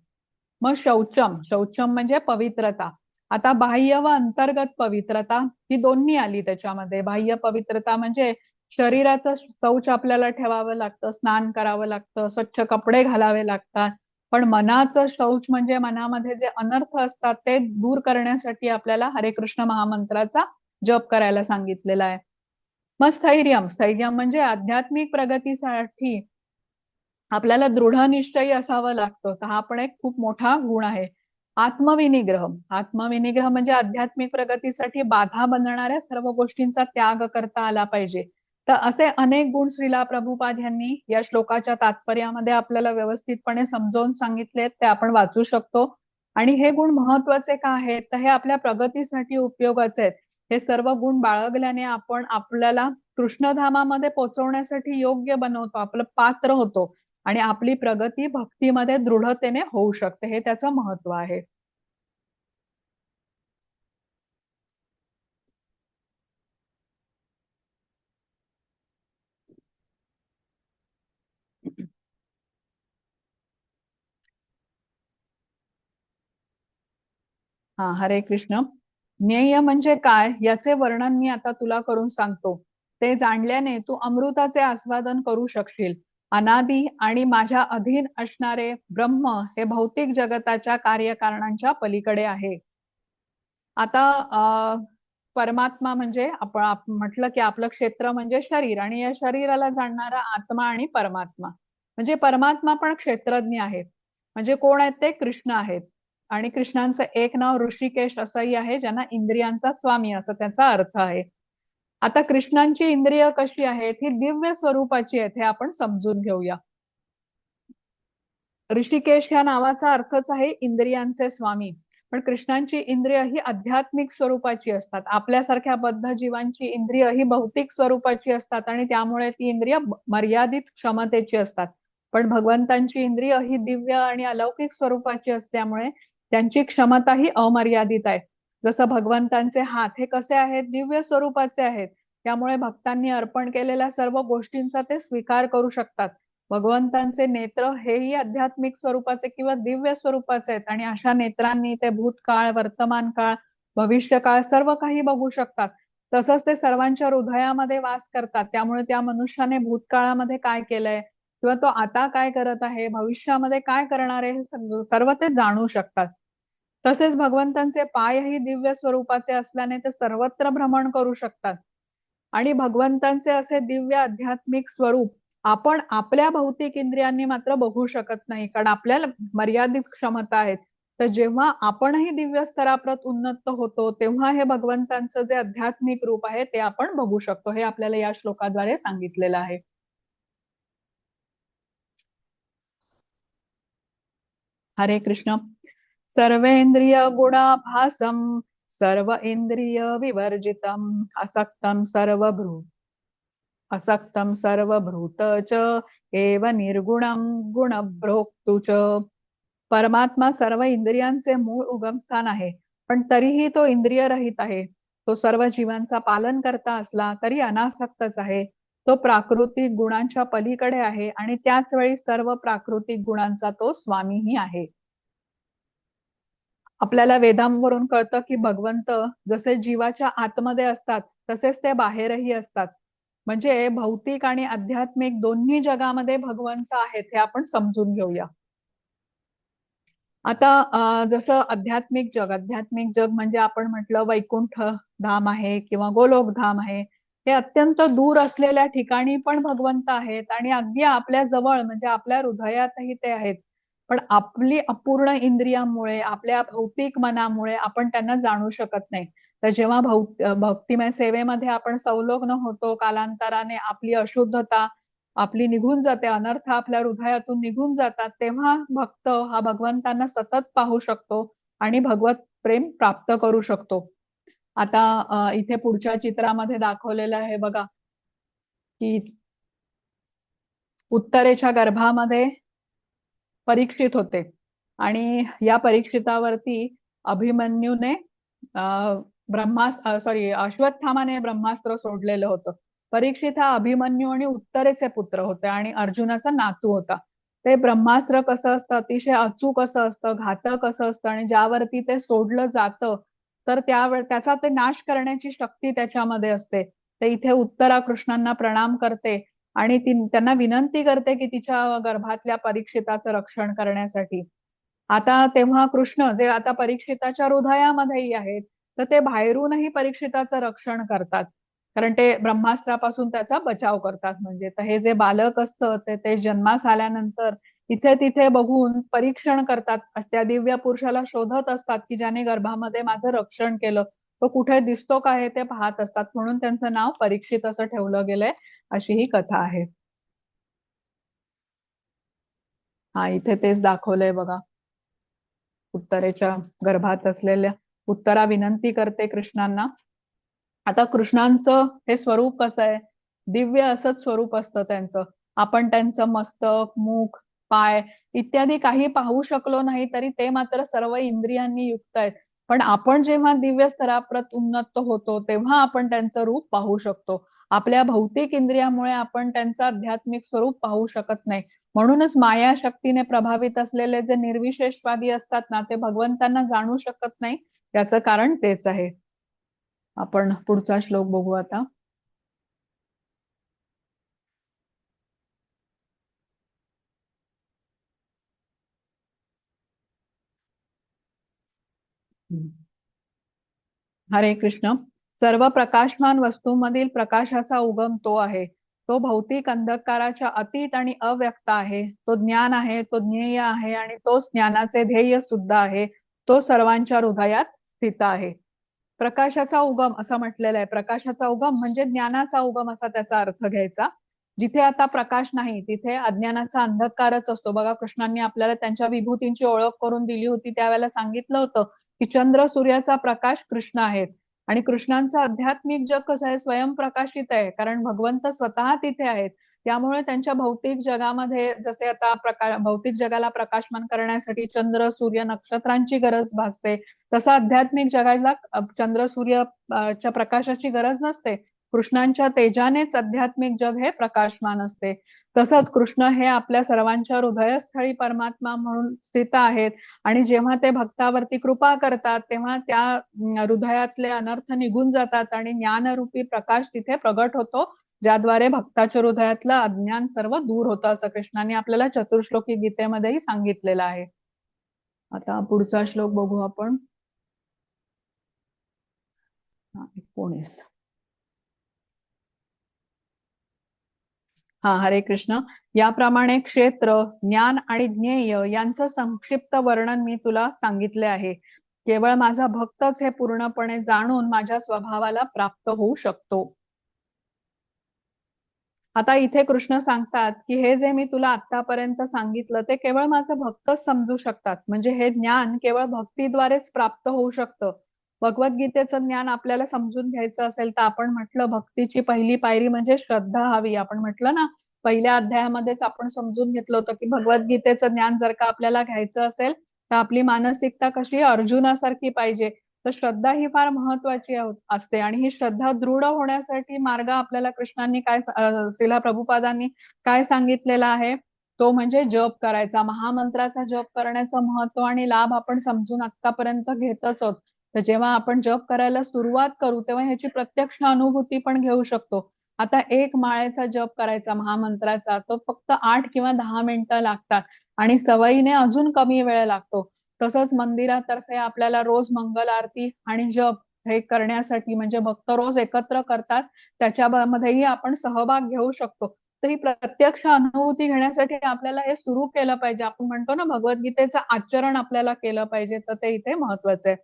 मग शौचम म्हणजे पवित्रता. आता बाह्य व अंतर्गत पवित्रता ही दोन्ही आली त्याच्यामध्ये. बाह्य पवित्रता म्हणजे शरीराचं शौच आपल्याला ठेवावं लागतं, स्नान करावं लागतं, स्वच्छ कपडे घालावे लागतात. पण मनाचं शौच म्हणजे मनामध्ये जे अनर्थ असतात ते दूर करण्यासाठी आपल्याला हरे कृष्ण महामंत्राचा जप करायला सांगितलेला आहे. मग स्थैर्य म्हणजे आध्यात्मिक प्रगतीसाठी आपल्याला दृढ निश्चयी असावं लागतं. तर हा पण एक खूप मोठा गुण आहे. आत्मविनिग्रह म्हणजे आध्यात्मिक प्रगतीसाठी बाधा बनणाऱ्या सर्व गोष्टींचा त्याग करता आला पाहिजे. तर असे अनेक गुण श्रीला प्रभुपाद यांनी या श्लोकाच्या तात्पर्यामध्ये आपल्याला व्यवस्थितपणे समजावून सांगितलेत. ते आपण वाचू शकतो. आणि हे गुण महत्वाचे का आहेत? तर हे आपल्या प्रगतीसाठी उपयोगाचे आहेत. हे सर्व गुण बाळगल्याने आपण आपल्याला कृष्णधामामध्ये पोहोचवण्यासाठी योग्य बनवतो, आपलं पात्र होतो आणि आपली प्रगती भक्तीमध्ये दृढतेने होऊ शकते. हे त्याचं महत्व आहे. हा, हरे कृष्ण. ज्ञेय म्हणजे काय याचे वर्णन मी आता तुला करून सांगतो. ते जाणल्याने तू अमृताचे आस्वादन करू शकशील. अनादी आणि माझ्या अधीन असणारे ब्रह्म हे भौतिक जगताच्या कार्यकारणांच्या पलीकडे आहे. आता परमात्मा म्हणजे आपण म्हटलं की आपलं क्षेत्र म्हणजे शरीर आणि या शरीराला जाणणारा आत्मा आणि परमात्मा. म्हणजे परमात्मा पण क्षेत्रज्ञ आहेत. म्हणजे कोण आहेत ते? कृष्ण आहेत. आणि कृष्णांचं एक नाव ऋषिकेश असंही आहे, ज्यांना इंद्रियांचा स्वामी असं त्याचा अर्थ आहे. आता कृष्णांची इंद्रिय कशी आहेत? ही दिव्य स्वरूपाची आहेत, हे आपण समजून घेऊया. ऋषिकेश या नावाचा अर्थच आहे इंद्रियांचे स्वामी. पण कृष्णांची इंद्रिय ही आध्यात्मिक स्वरूपाची असतात. आपल्यासारख्या बद्ध जीवांची इंद्रिय ही भौतिक स्वरूपाची असतात आणि त्यामुळे ती इंद्रिय मर्यादित क्षमतेची असतात. पण भगवंतांची इंद्रिय ही दिव्य आणि अलौकिक स्वरूपाची असल्यामुळे त्यांची क्षमता ही अमर्यादित आहे. जसं भगवंतांचे हात हे कसे आहेत, दिव्य स्वरूपाचे आहेत. त्यामुळे भक्तांनी अर्पण केलेल्या सर्व गोष्टींचा ते स्वीकार करू शकतात. भगवंतांचे नेत्र हेही आध्यात्मिक स्वरूपाचे किंवा दिव्य स्वरूपाचे आहेत आणि अशा नेत्रांनी ते भूतकाळ, वर्तमान काळ, भविष्यकाळ सर्व काही बघू शकतात. तसंच ते सर्वांच्या हृदयामध्ये वास करतात. त्यामुळे त्या मनुष्याने भूतकाळामध्ये काय केलंय किंवा तो आता काय करत आहे, भविष्यामध्ये काय करणार आहे, हे सर्व ते जाणू शकतात. तसेच भगवंतांचे पायही दिव्य स्वरूपाचे असल्याने ते सर्वत्र भ्रमण करू शकतात. आणि भगवंतांचे असे दिव्य आध्यात्मिक स्वरूप आपण आपल्या भौतिक इंद्रियांनी मात्र बघू शकत नाही, कारण आपल्याला मर्यादित क्षमता आहेत. तर जेव्हा आपणही दिव्य स्तराप्रत उन्नत होतो तेव्हा हे भगवंतांचं जे आध्यात्मिक रूप आहे ते आपण बघू शकतो. हे आपल्याला या श्लोकाद्वारे सांगितलेलं आहे. हरे कृष्ण. सर्वेंद्रिय गुणाभासम सर्व इंद्रिय विवर्जितम असक्तम सर्वभूत च एव निर्गुणम गुणभोक्तु च. परमात्मा सर्व इंद्रियांचे मूळ उगमस्थान आहे, पण तरीही तो इंद्रिय रहित आहे. तो सर्व जीवांचा पालन करता असला तरी अनासक्तच आहे. तो प्राकृतिक गुणांच्या पलीकडे आहे आणि त्याच वेळी सर्व प्राकृतिक गुणांचा तो स्वामीही आहे. आपल्याला वेदांवरून कळतं की भगवंत जसे जीवाच्या आतमध्ये असतात तसेच ते बाहेरही असतात. म्हणजे भौतिक आणि आध्यात्मिक दोन्ही जगामध्ये भगवंत आहेत हे आपण समजून घेऊया. आता जसं आध्यात्मिक जग म्हणजे आपण म्हटलं वैकुंठ धाम आहे किंवा गोलोक धाम आहे. हे अत्यंत दूर असलेल्या ठिकाणी पण भगवंत आहेत आणि अगदी आपल्या जवळ म्हणजे आपल्या हृदयातही ते आहेत. पण आपली अपूर्ण इंद्रियामुळे आपल्या भौतिक मनामुळे आपण त्यांना जाणू शकत नाही. तर जेव्हा भक्तिमय सेवेमध्ये आपण संलग्न होतो, कालांतराने आपली अशुद्धता आपली निघून जाते, अनर्थ आपल्या हृदयातून निघून जातात, तेव्हा भक्त हा भगवंतांना सतत पाहू शकतो आणि भगवत प्रेम प्राप्त करू शकतो. आता इथे पुढच्या चित्रामध्ये दाखवलेलं आहे बघा की उत्तरेच्या गर्भामध्ये परीक्षित होते आणि या परीक्षितावरती अभिमन्यूने अश्वत्थामाने ब्रह्मास्त्र सोडलेलं होतं. परीक्षित हा अभिमन्यू आणि उत्तरेचे पुत्र होते आणि अर्जुनाचा नातू होता. ते ब्रह्मास्त्र कसं असतं, अतिशय अचूक असं असतं, घातक असं असतं आणि ज्यावरती ते सोडलं जातं तर त्याचा ते नाश करण्याची शक्ती त्याच्यामध्ये असते. ते इथे उत्तरा कृष्णांना प्रणाम करते आणि त्यांना विनंती करते की तिच्या गर्भातल्या परीक्षिताचं रक्षण करण्यासाठी. आता तेव्हा कृष्ण जे आता परीक्षिताच्या हृदयामध्येही आहेत तर ते बाहेरूनही परीक्षिताचं रक्षण करतात, कारण ते ब्रह्मास्त्रापासून त्याचा बचाव करतात. म्हणजे तर हे जे बालक असतं ते जन्मास आल्यानंतर इथे तिथे बघून परीक्षण करतात, त्या दिव्य पुरुषाला शोधत असतात की ज्याने गर्भामध्ये माझं रक्षण केलं, तो कुठे दिसतो का हे ते पाहत असतात. म्हणून त्यांचं नाव परीक्षित असं ठेवलं गेलंय, अशी ही कथा आहे. हा इथे तेच दाखवलंय बघा. उत्तरेच्या गर्भात असलेल्या उत्तरा विनंती करते कृष्णांना. आता कृष्णांचं हे स्वरूप कसं आहे, दिव्य असंच स्वरूप असतं त्यांचं. आपण त्यांचं मस्तक, मुख, पाय इत्यादी काही पाहू शकलो नाही तरी ते मात्र सर्व इंद्रियांनी युक्त आहेत. पण आपण जेव्हा दिव्य स्तराप्रत उन्नत होतो तेव्हा आपण त्यांचं रूप पाहू शकतो. आपल्या भौतिक इंद्रियामुळे आपण त्यांचं आध्यात्मिक स्वरूप पाहू शकत नाही. म्हणूनच माया शक्तीने प्रभावित असलेले जे निर्विशेषवादी असतात ना, ते भगवंतांना जाणू शकत नाही. याचं कारण तेच आहे. आपण पुढचा श्लोक बघू आता. हरे कृष्ण. सर्व प्रकाशमान वस्तूंमधील प्रकाशाचा उगम तो आहे. तो भौतिक अंधकाराच्या अतीत आणि अव्यक्त आहे. तो ज्ञान आहे, तो ज्ञेय आहे आणि तोच ज्ञानाचे ध्येय सुद्धा आहे. तो सर्वांच्या हृदयात स्थित आहे. प्रकाशाचा उगम असं म्हटलेलं आहे. प्रकाशाचा उगम म्हणजे ज्ञानाचा उगम असा त्याचा अर्थ घ्यायचा. जिथे आता प्रकाश नाही तिथे अज्ञानाचा अंधकारच असतो. बघा कृष्णांनी आपल्याला त्यांच्या विभूतींची ओळख करून दिली होती, त्यावेळेला सांगितलं होतं की चंद्र सूर्याचा प्रकाश कृष्ण आहेत आणि कृष्णांचं आध्यात्मिक जग कसं आहे, स्वयंप्रकाशित आहे, कारण भगवंत स्वतः तिथे आहेत. त्यामुळे त्यांच्या भौतिक जगामध्ये जसे आता भौतिक जगाला प्रकाशमान करण्यासाठी चंद्र सूर्य नक्षत्रांची गरज भासते, तसं आध्यात्मिक जगाला चंद्र सूर्य च्या प्रकाशाची गरज नसते. कृष्णांच्या तेजानेच आध्यात्मिक जग हे प्रकाशमान असते. तसंच कृष्ण हे आपल्या सर्वांच्या हृदयस्थळी परमात्मा म्हणून स्थित आहेत आणि जेव्हा ते भक्तावरती कृपा करतात तेव्हा त्या हृदयातले अनर्थ निघून जातात आणि ज्ञानरूपी प्रकाश तिथे प्रगट होतो, ज्याद्वारे भक्ताच्या हृदयातलं अज्ञान सर्व दूर होतं, असं कृष्णाने आपल्याला चतुर्श्लोकी गीतेमध्येही सांगितलेलं आहे. आता पुढचा श्लोक बघू आपण. 19. हरे कृष्ण. याप्रमाणे क्षेत्र, ज्ञान आणि ज्ञेय यांचं संक्षिप्त वर्णन मी तुला सांगितले आहे. केवळ माझा भक्तच हे पूर्णपणे जाणून माझ्या स्वभावाला प्राप्त होऊ शकतो. आता इथे कृष्ण सांगतात की हे जे मी तुला आतापर्यंत सांगितलं ते केवळ माझं भक्तच समजू शकतात, म्हणजे हे ज्ञान केवळ भक्तीद्वारेच प्राप्त होऊ शकतं. भगवद्गीतेचं ज्ञान आपल्याला समजून घ्यायचं असेल तर आपण म्हटलं भक्तीची पहिली पायरी म्हणजे श्रद्धा हवी. आपण म्हटलं ना, पहिल्या अध्यायामध्येच आपण समजून घेतलं होतं की भगवद्गीतेचं ज्ञान जर का आपल्याला घ्यायचं असेल तर आपली मानसिकता कशी अर्जुनासारखी पाहिजे, तर श्रद्धा ही फार महत्वाची असते आणि ही श्रद्धा दृढ होण्यासाठी मार्ग आपल्याला कृष्णांनी श्रीला प्रभुपादांनी काय सांगितलेला आहे, तो म्हणजे जप करायचा. महामंत्राचा जप करण्याचं महत्व आणि लाभ आपण समजून आतापर्यंत घेतच आहोत. तर जेव्हा आपण जप करायला सुरुवात करू तेव्हा ह्याची प्रत्यक्ष अनुभूती पण घेऊ शकतो. आता एक माळेचा जप करायचा महामंत्राचा, तो फक्त 8 किंवा 10 मिनिटं लागतात आणि सवयीने अजून कमी वेळ लागतो. तसंच मंदिरातर्फे आपल्याला रोज मंगल आरती आणि जप हे करण्यासाठी, म्हणजे भक्त रोज एकत्र करतात, त्याच्यामध्येही आपण सहभाग घेऊ शकतो. तर ही प्रत्यक्ष अनुभूती घेण्यासाठी आपल्याला हे सुरू केलं पाहिजे. आपण म्हणतो ना, भगवद्गीतेचं आचरण आपल्याला केलं पाहिजे, तर ते इथे महत्वाचं आहे.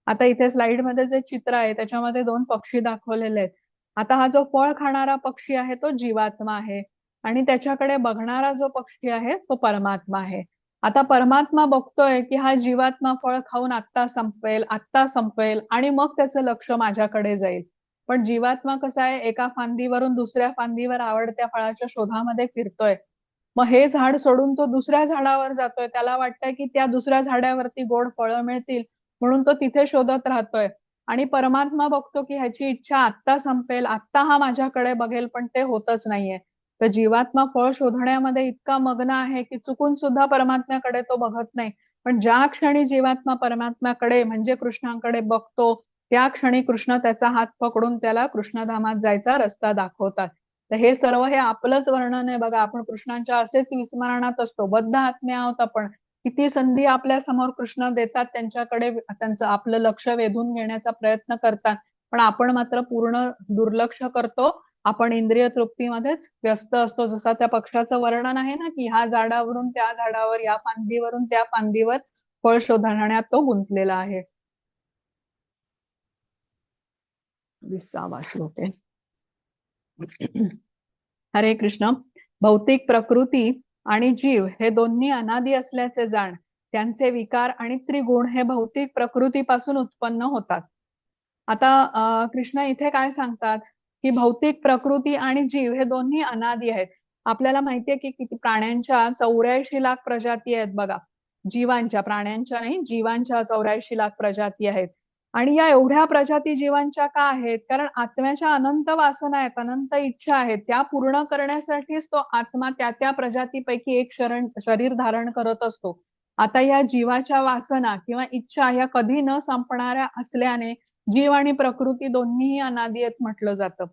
आता इथे स्लाइड मध्ये जे चित्र आहे त्याच्यामध्ये 2 पक्षी दाखवलेले आहेत. आता हा जो फळ खाणारा पक्षी आहे तो जीवात्मा आहे आणि त्याच्याकडे बघणारा जो पक्षी आहे तो परमात्मा आहे. आता परमात्मा बघतोय की हा जीवात्मा फळ खाऊन आत्ता संपेल आणि मग त्याचं लक्ष माझ्याकडे जाईल. पण जीवात्मा कसा आहे, एका फांदीवरून दुसऱ्या फांदीवर आवडत्या फळाच्या शोधामध्ये फिरतोय. मग हे झाड सोडून तो दुसऱ्या झाडावर जातोय. त्याला वाटतंय की त्या दुसऱ्या झाडावरती गोड फळं मिळतील म्हणून तो तिथे शोधत राहतोय. आणि परमात्मा बघतो की ह्याची इच्छा आत्ता संपेल, आत्ता हा माझ्याकडे बघेल, पण ते होतच नाहीये. तर जीवात्मा फळ शोधण्यामध्ये इतका मग्न आहे की चुकून सुद्धा परमात्म्याकडे तो बघत नाही. पण ज्या क्षणी जीवात्मा परमात्म्याकडे म्हणजे कृष्णाकडे बघतो त्या क्षणी कृष्ण त्याचा हात पकडून त्याला कृष्णधामात जायचा रस्ता दाखवतात. तर हे सर्व हे आपलंच वर्णन आहे बघा. आपण कृष्णांच्या असेच विस्मरणात असतो, बद्ध आत्मे आहोत आपण. किती संधी आपल्या समोर कृष्ण देतात, त्यांच्याकडे त्यांचं आपलं लक्ष वेधून घेण्याचा प्रयत्न करतात, पण आपण मात्र पूर्ण दुर्लक्ष करतो. आपण इंद्रिय तृप्तीमध्येच व्यस्त असतो. जसं त्या पक्षाचं वर्णन आहे ना, की ह्या झाडावरून त्या झाडावर, या फांदीवरून त्या फांदीवर फळ शोधण्यात तो गुंतलेला आहे. 20वा श्लोक आहे. हरे कृष्ण. भौतिक प्रकृती आणि जीव हे दोन्ही अनादी असल्याचे जाण. त्यांचे विकार आणि त्रिगुण हे भौतिक प्रकृतीपासून उत्पन्न होतात. आता कृष्ण इथे काय सांगतात की भौतिक प्रकृती आणि जीव हे दोन्ही अनादी आहेत. आपल्याला माहितीये की किती प्राण्यांच्या 84 लाख प्रजाती आहेत बघा. जीवांच्या, प्राण्यांच्या नाही, जीवांच्या 84 लाख प्रजाती आहेत. आणि या एवढ्या प्रजाती जीवांच्या का आहेत? कारण आत्म्याच्या अनंत वासना आहेत, अनंत इच्छा आहेत. त्या पूर्ण करण्यासाठीच तो आत्मा त्या त्या प्रजातीपैकी एक शरीर धारण करत असतो. आता या जीवाच्या वासना किंवा इच्छा या कधी न संपणाऱ्या असल्याने जीव आणि प्रकृती दोन्हीही अनादी आहेत म्हटलं जातं.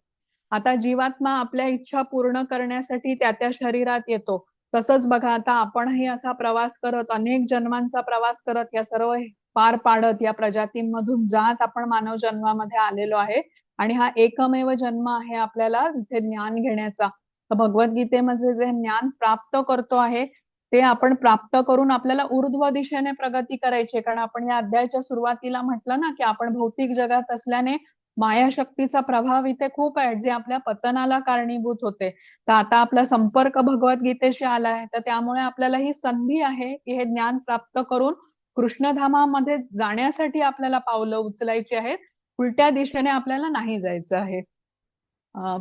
आता जीवात्मा आपल्या इच्छा पूर्ण करण्यासाठी त्या त्या शरीरात येतो. तसंच बघा, आता आपणही असा प्रवास करत, अनेक जन्मांचा प्रवास करत, या सर्व पार पाडत, या प्रजातींमधून जात आपण मानव जन्मामध्ये आलेलो आहे. आणि हा एकमेव जन्म आहे आपल्याला इथे ज्ञान घेण्याचा. तर भगवद्गीतेमध्ये जे ज्ञान प्राप्त करतो आहे ते आपण प्राप्त करून आपल्याला ऊर्ध्व दिशेने प्रगती करायची. कारण आपण या अध्यायाच्या सुरुवातीला म्हटलं ना की आपण भौतिक जगात असल्याने माया शक्तीचा प्रभाव इथे खूप आहे, जे आपल्या पतनाला कारणीभूत होते. तर आता आपला संपर्क भगवद्गीतेशी आला आहे, तर त्यामुळे आपल्याला ही संधी आहे की हे ज्ञान प्राप्त करून कृष्णधामामध्ये जाण्यासाठी आपल्याला पावलं उचलायची आहेत, उलट्या दिशेने आपल्याला नाही जायचं आहे.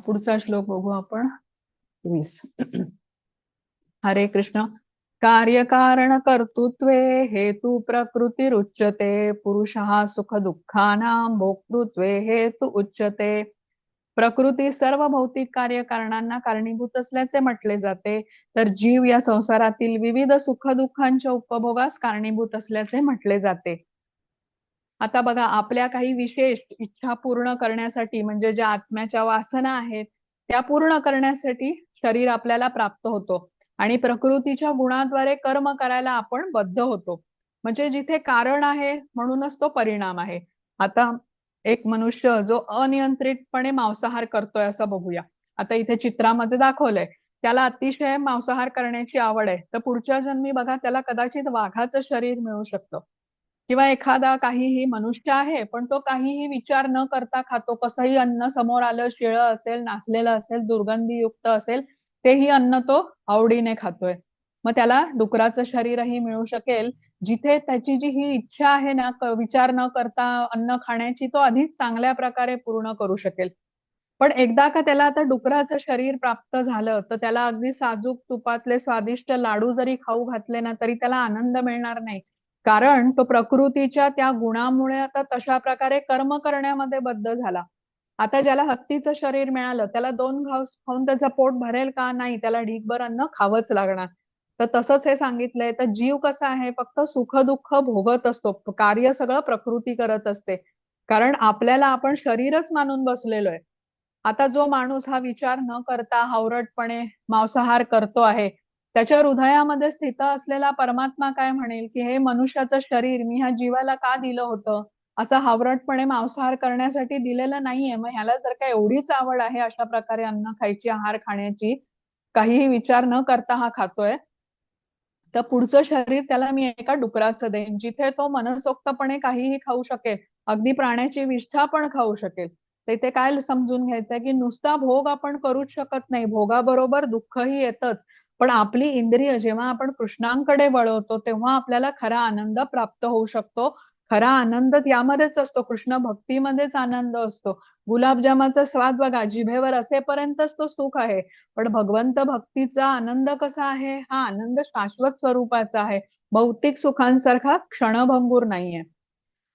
पुढचा श्लोक बघू आपण 20. हरे कृष्ण. कार्यकारण कर्तृत्वे हेतु प्रकृतिरुच्यते पुरुषः सुख दुःखानां भोक्तृत्वे हेतु उच्यते. प्रकृती सर्व भौतिक कार्यकारणांना कारणीभूत असल्याचे म्हटले जाते, तर जीव या संसारातील विविध सुख दुःखांच्या उपभोगास कारणीभूत असल्याचे म्हटले जाते. आता बघा, आपल्या काही विशेष इच्छा पूर्ण करण्यासाठी, म्हणजे ज्या आत्म्याच्या वासना आहेत त्या पूर्ण करण्यासाठी शरीर आपल्याला प्राप्त होतो आणि प्रकृतीच्या गुणाद्वारे कर्म करायला आपण बद्ध होतो. म्हणजे जिथे कारण आहे म्हणूनच तो परिणाम आहे. आता एक मनुष्य जो अनियंत्रितपणे मांसाहार करतोय असं बघूया. आता इथे चित्रामध्ये दाखवलंय, त्याला अतिशय मांसाहार करण्याची आवड आहे, तर पुढच्या जन्मी बघा त्याला कदाचित वाघाचं शरीर मिळू शकतं. किंवा एखादा काहीही मनुष्य आहे पण तो काहीही विचार न करता खातो, कसंही अन्न समोर आलं, शिळं असेल, नासलेलं असेल, दुर्गंधीयुक्त असेल, तेही अन्न तो आवडीने खातोय. मग त्याला डुकराचं शरीरही मिळू शकेल, जिथे त्याची जी ही इच्छा आहे ना, विचार न करता अन्न खाण्याची, तो अधिक चांगल्या प्रकारे पूर्ण करू शकेल. पण एकदा का त्याला आता डुकराचं शरीर प्राप्त झालं, तर त्याला अगदी साजूक तुपातले स्वादिष्ट लाडू जरी खाऊ घातले ना, तरी त्याला आनंद मिळणार नाही. कारण तो प्रकृतीच्या त्या गुणामुळे आता तशा प्रकारे कर्म करण्यामध्ये बद्ध झाला. आता ज्याला हत्तीचं शरीर मिळालं, त्याला 2 घास खाऊन त्याचं पोट भरेल का? नाही, त्याला ढीगभर अन्न खावंच लागणार. तर तसंच हे सांगितलंय. तर जीव कसा आहे, फक्त सुख दुःख भोगत असतो, कार्य सगळं प्रकृती करत असते. कारण आपल्याला आपण शरीरच मानून बसलेलो आहे. आता जो माणूस हा विचार न करता हावरटपणे मांसाहार करतो आहे, त्याच्या हृदयामध्ये स्थित असलेला परमात्मा काय म्हणेल, की हे मनुष्याचं शरीर मी ह्या जीवाला का दिलं होतं? असं हावरटपणे मांसाहार करण्यासाठी दिलेलं नाहीये. मग ह्याला जर का एवढीच आवड आहे अशा प्रकारे अन्न खायची, आहार खाण्याची, काहीही विचार न करता हा खातोय, तर पुढचं शरीर त्याला मी एका डुकराचं देईन, जिथे तो मनसोक्तपणे काहीही खाऊ शकेल, अगदी प्राण्याची विष्ठा पण खाऊ शकेल. तर इथे काय समजून घ्यायचंय, की नुसता भोग आपण करूच शकत नाही, भोगाबरोबर दुःखही येतच. पण आपली इंद्रिय जेव्हा आपण कृष्णांकडे वळवतो, तेव्हा आपल्याला खरा आनंद प्राप्त होऊ शकतो. खरा आनंद यामध्येच असतो, कृष्ण भक्तीमध्येच आनंद असतो. गुलाबजामाचा स्वाद बघा, जिभेवर असेपर्यंतच तो सुख आहे. पण भगवंत भक्तीचा आनंद कसा आहे? हा आनंद शाश्वत स्वरूपाचा आहे, भौतिक सुखांसारखा क्षणभंगूर नाहीये.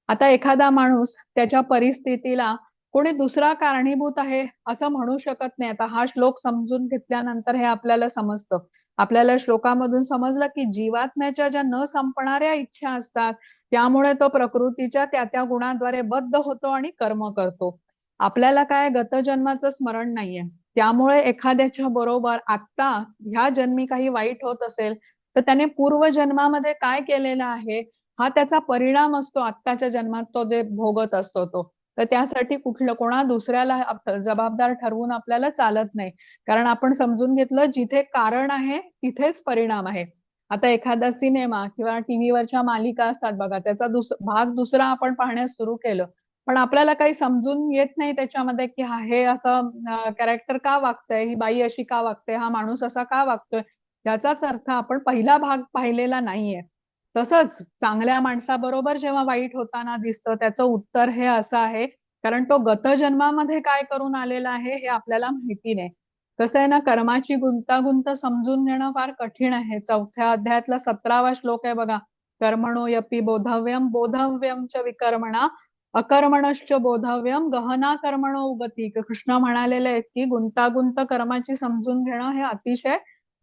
आता एखादा माणूस त्याच्या परिस्थितीला कोणी दुसरा कारणीभूत आहे असं म्हणू शकत नाही. आता हा श्लोक समजून घेतल्यानंतर हे आपल्याला समजतं. आपल्याला श्लोकामधून समजलं की जीवात्म्याच्या ज्या न संपणाऱ्या इच्छा असतात, त्यामुळे तो प्रकृतीच्या त्या त्या गुणाद्वारे बद्ध होतो आणि कर्म करतो. आपल्याला काय गतजन्माचं स्मरण नाहीये, त्यामुळे एखाद्याच्या बरोबर आता ह्या जन्मी काही वाईट होत असेल, तर त्याने पूर्वजन्मामध्ये काय केलेलं आहे हा त्याचा परिणाम असतो. आत्ताच्या जन्मात तो जे भोगत असतो तो. तर त्यासाठी कोणा दुसऱ्याला जबाबदार ठरवून आपल्याला चालत नाही. कारण आपण समजून घेतलं, जिथे कारण आहे तिथेच परिणाम आहे. आता एखादा सिनेमा किंवा टीव्हीवरच्या मालिका असतात बघा, त्याचा भाग दुसरा आपण पाहण्यास सुरू केलं, पण आपल्याला काही समजून येत नाही त्याच्यामध्ये, की हे असं कॅरेक्टर का वागतंय, ही बाई अशी का वागते, हा माणूस असा का वागतोय, याचाच अर्थ आपण पहिला भाग पाहिलेला नाहीये. तसंच चांगल्या माणसाबरोबर जेव्हा वाईट होताना दिसतं, त्याचं उत्तर हे असं आहे, कारण तो गतजन्मामध्ये काय करून आलेला आहे हे आपल्याला माहिती नाही. कसं आहे ना, कर्माची गुंतागुंत समजून घेणं फार कठीण आहे. 4थ्या अध्यायातला 17वा श्लोक आहे बघा. कर्मणो यपि बोधव्यम बोधव्यम च विकर्मणा अकर्मणश्च बोधव्यम गहना कर्मणो उगती. कृष्ण म्हणालेले आहेत की गुंतागुंत कर्माची समजून घेणं हे अतिशय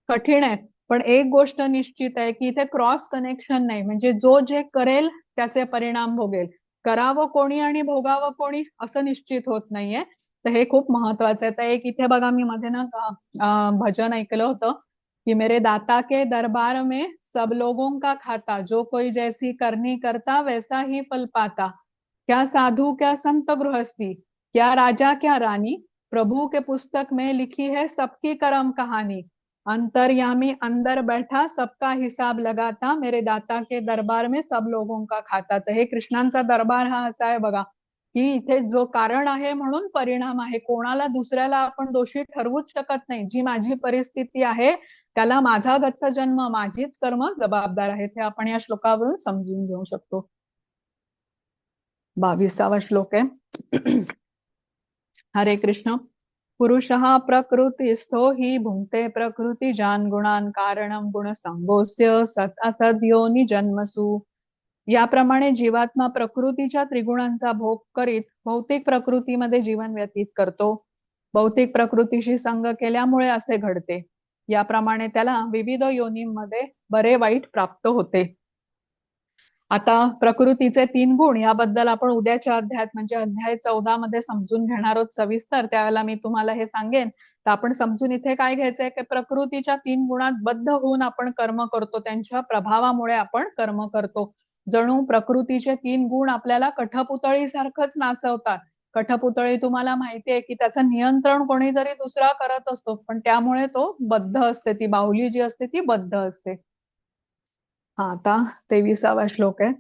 कठीण आहे. पण एक गोष्ट निश्चित आहे की इथे क्रॉस कनेक्शन नाही, म्हणजे जो जे करेल त्याचे परिणाम भोगेल. करावं कोणी आणि भोगावं कोणी असं निश्चित होत नाहीये. तर हे खूप महत्वाचं आहे. तर एक इथे बघा, मी मध्ये ना भजन ऐकलं होतं की मेरे दाता के दरबार में सब लोगों का खाता, जो कोई जैसी करनी करता वैसा ही फल पाता. क्या साधु क्या संत गृहस्थी, क्या राजा क्या रानी, प्रभु के पुस्तक में लिखी है सबकी कर्म कहानी. अंतर्यामी अंदर बैठा सबका हिसाब लगाता, मेरे दाता के दरबार में सब लोगों का खाता. तर हे कृष्णांचा दरबार हा असा आहे बघा, की इथे जो कारण आहे म्हणून परिणाम आहे. कोणाला दुसऱ्याला आपण दोषी ठरवूच शकत नाही. जी माझी परिस्थिती आहे त्याला माझा गत जन्म, माझीच कर्म जबाबदार आहेत, हे आपण या श्लोकावरून समजून घेऊ शकतो. 22वा श्लोक आहे. हरे कृष्ण. पुरुषः प्रकृतिस्थो हि भुंक्ते प्रकृतिजान् गुणान् कारणं गुणसंगोऽस्य सत् असद् योनिजन्मसु. याप्रमाणे जीवात्मा प्रकृतीच्या त्रिगुणांचा भोग करीत भौतिक प्रकृतीमध्ये जीवन व्यतीत करतो. भौतिक प्रकृतीशी संग केल्यामुळे असे घडते. याप्रमाणे त्याला विविध योनींमध्ये बरे वाईट प्राप्त होते. आता प्रकृतीचे 3 गुण याबद्दल आपण उद्याच्या अध्यायात म्हणजे अध्याय 14 मध्ये समजून घेणार आहोत सविस्तर. त्यावेळेला मी तुम्हाला हे सांगेन. तर आपण समजून इथे काय घ्यायचंय की प्रकृतीच्या 3 गुणात बद्ध होऊन आपण कर्म करतो, त्यांच्या प्रभावामुळे आपण कर्म करतो. जणू प्रकृतीचे 3 गुण आपल्याला कठपुतळी सारखंच नाचवतात. कठपुतळी तुम्हाला माहितीये की त्याचं नियंत्रण कोणीतरी दुसरा करत असतो, पण त्यामुळे तो बद्ध असते, ती बाहुली जी असते ती बद्ध असते. आता 23वा श्लोक आहे.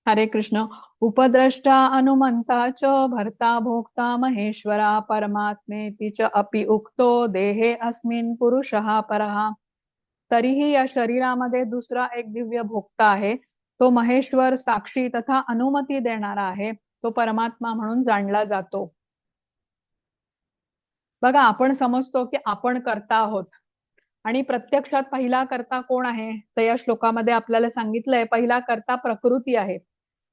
हरे कृष्ण. उपद्रष्टा अनुमंता च भर्ता भोक्ता महेश्वरा परमात्मेति च अपि उक्तो देहे अस्मिन् पुरुषः परः. तरीही या शरीरामध्ये दुसरा एक दिव्य भोक्ता आहे, तो महेश्वर, साक्षी तथा अनुमती देणारा आहे, तो परमात्मा म्हणून जाणला जातो. बघा, आपण समजतो की आपण कर्ता आहोत आणि प्रत्यक्षात पहिला कर्ता कोण आहे, तर या श्लोकामध्ये आपल्याला सांगितलंय पहिला कर्ता प्रकृती आहे.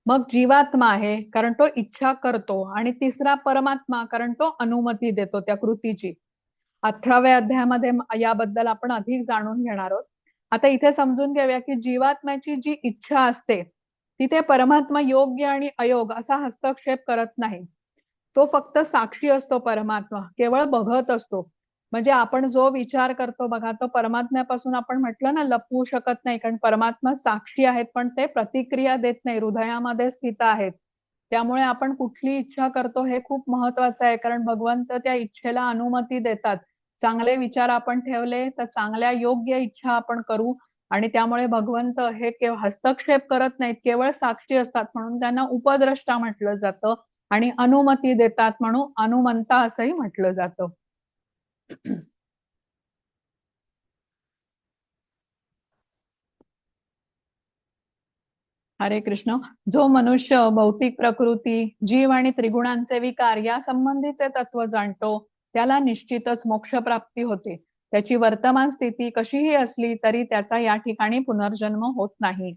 मग जीवात्मा आहे कारण तो इच्छा करतो, आणि तिसरा परमात्मा कारण तो अनुमती देतो त्या कृतीची. 18व्या अध्यायामध्ये याबद्दल आपण अधिक जाणून घेणार आहोत. आता इथे समजून घेऊया की जीवात्म्याची जी इच्छा असते तिथे परमात्मा योग्य आणि अयोग्य असा हस्तक्षेप करत नाही. तो फक्त साक्षी असतो. परमात्मा केवळ बघत असतो. म्हणजे आपण जो विचार करतो बघा, तो परमात्म्यापासून आपण म्हटलं ना लपवू शकत नाही, कारण परमात्मा साक्षी आहेत पण ते प्रतिक्रिया देत नाही, हृदयामध्ये स्थित आहेत. त्यामुळे आपण कुठली इच्छा करतो हे खूप महत्वाचं आहे, कारण भगवंत त्या इच्छेला अनुमती देतात. चांगले विचार आपण ठेवले तर चांगल्या योग्य इच्छा आपण करू, आणि त्यामुळे भगवंत हे केवळ हस्तक्षेप करत नाहीत, केवळ साक्षी असतात, म्हणून त्यांना उपद्रष्टा म्हटलं जातं आणि अनुमती देतात म्हणून अनुमंता असंही म्हटलं जातं. हरे कृष्ण. जो मनुष्य भौतिक प्रकृती, जीव आणि त्रिगुणांचे विकार या संबंधीचे तत्व जाणतो त्याला निश्चितच मोक्ष प्राप्ती होते. त्याची वर्तमान स्थिती कशीही असली तरी त्याचा या ठिकाणी पुनर्जन्म होत नाही.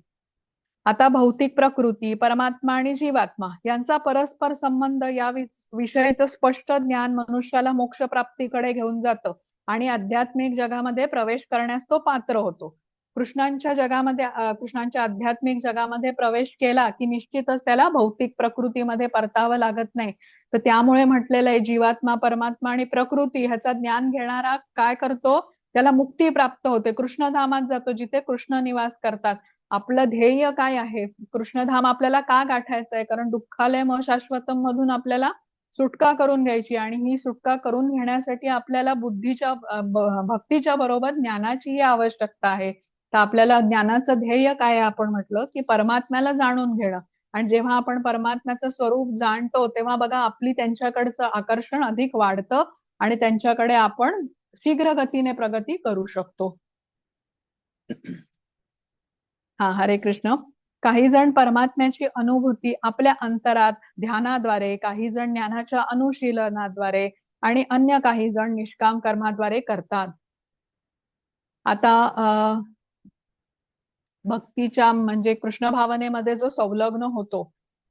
आता भौतिक प्रकृती, परमात्मा आणि जीवात्मा यांचा परस्पर संबंध या विषयीचं स्पष्ट ज्ञान मनुष्याला मोक्ष प्राप्तीकडे घेऊन जातं आणि आध्यात्मिक जगामध्ये प्रवेश करण्यास तो पात्र होतो. कृष्णांच्या जगामध्ये कृष्णांच्या आध्यात्मिक जगामध्ये प्रवेश केला की निश्चितच त्याला भौतिक प्रकृतीमध्ये परतावं लागत नाही. तर त्यामुळे म्हटलेलं आहे जीवात्मा, परमात्मा आणि प्रकृती ह्याचा ज्ञान घेणारा काय करतो, त्याला मुक्ती प्राप्त होते, कृष्णधामात जातो जिथे कृष्ण निवास करतात. आपलं ध्येय काय आहे, कृष्णधाम आपल्याला का गाठायचं आहे, कारण दुःखालय शाश्वतम मधून आपल्याला सुटका करून घ्यायची, आणि ही सुटका करून घेण्यासाठी आपल्याला बुद्धीच्या भक्तीच्या बरोबर ज्ञानाचीही आवश्यकता आहे. तर आपल्याला ज्ञानाचं ध्येय काय आहे, आपण म्हटलं की परमात्म्याला जाणून घेणं. आणि जेव्हा आपण परमात्म्याचं स्वरूप जाणतो तेव्हा बघा आपली त्यांच्याकडचं आकर्षण अधिक वाढतं आणि त्यांच्याकडे आपण शीघ्र गतीने प्रगती करू शकतो. हरे कृष्ण. काही जण परमात्म्याची अनुभूती आपल्या अंतरात ध्यानाद्वारे, काही जण ज्ञानाच्या अनुशीलनाद्वारे आणि अन्य काही जण निष्काम कर्माद्वारे करतात. आता भक्तीच्या म्हणजे कृष्ण भावनेमध्ये जो संलग्न होतो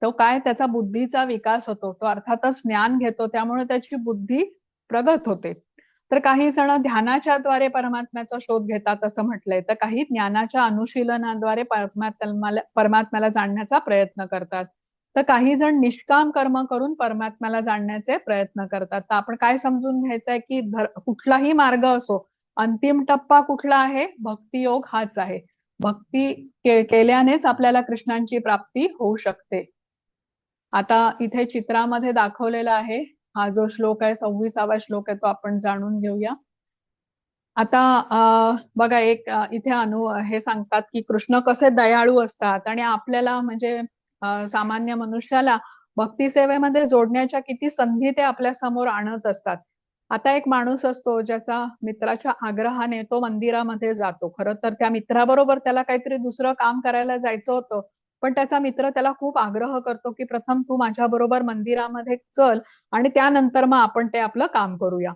तो काय, त्याचा बुद्धीचा विकास होतो, तो अर्थातच ज्ञान घेतो, त्यामुळे त्याची बुद्धी प्रगत होते. तर काही जण ध्यानाच्या द्वारे परमात्म्याचा शोध घेतात असं म्हटलंय, तर काही ज्ञानाच्या अनुशीलनाद्वारे परमात्म्याला जाणण्याचा प्रयत्न करतात. तर काही जण निष्काम कर्म करून परमात्म्याला जाणण्याचे प्रयत्न करतात. तर आपण काय समजून घ्यायचंय की कुठलाही मार्ग असो, अंतिम टप्पा कुठला आहे, भक्तियोग हाच आहे. भक्ती केल्यानेच आपल्याला कृष्णांची प्राप्ती होऊ शकते. आता इथे चित्रामध्ये दाखवलेला आहे हा जो श्लोक आहे, 26वा श्लोक आहे, तो आपण जाणून घेऊया. आता बघा एक इथे हे सांगतात की कृष्ण कसे दयाळू असतात आणि आपल्याला म्हणजे सामान्य मनुष्याला भक्ती सेवेमध्ये जोडण्याच्या किती संधी ते आपल्या समोर आणत असतात. आता एक माणूस असतो ज्याचा मित्राच्या आग्रहाने तो मंदिरामध्ये जातो. खरं तर त्या मित्राबरोबर त्याला काहीतरी दुसरं काम करायला जायचं होतं. पण त्याचा मित्र त्याला खूप आग्रह करतो, की प्रथम तू माझ्याबरोबर मंदिरामध्ये चल आणि त्यानंतर मग आपण ते आपलं काम करूया.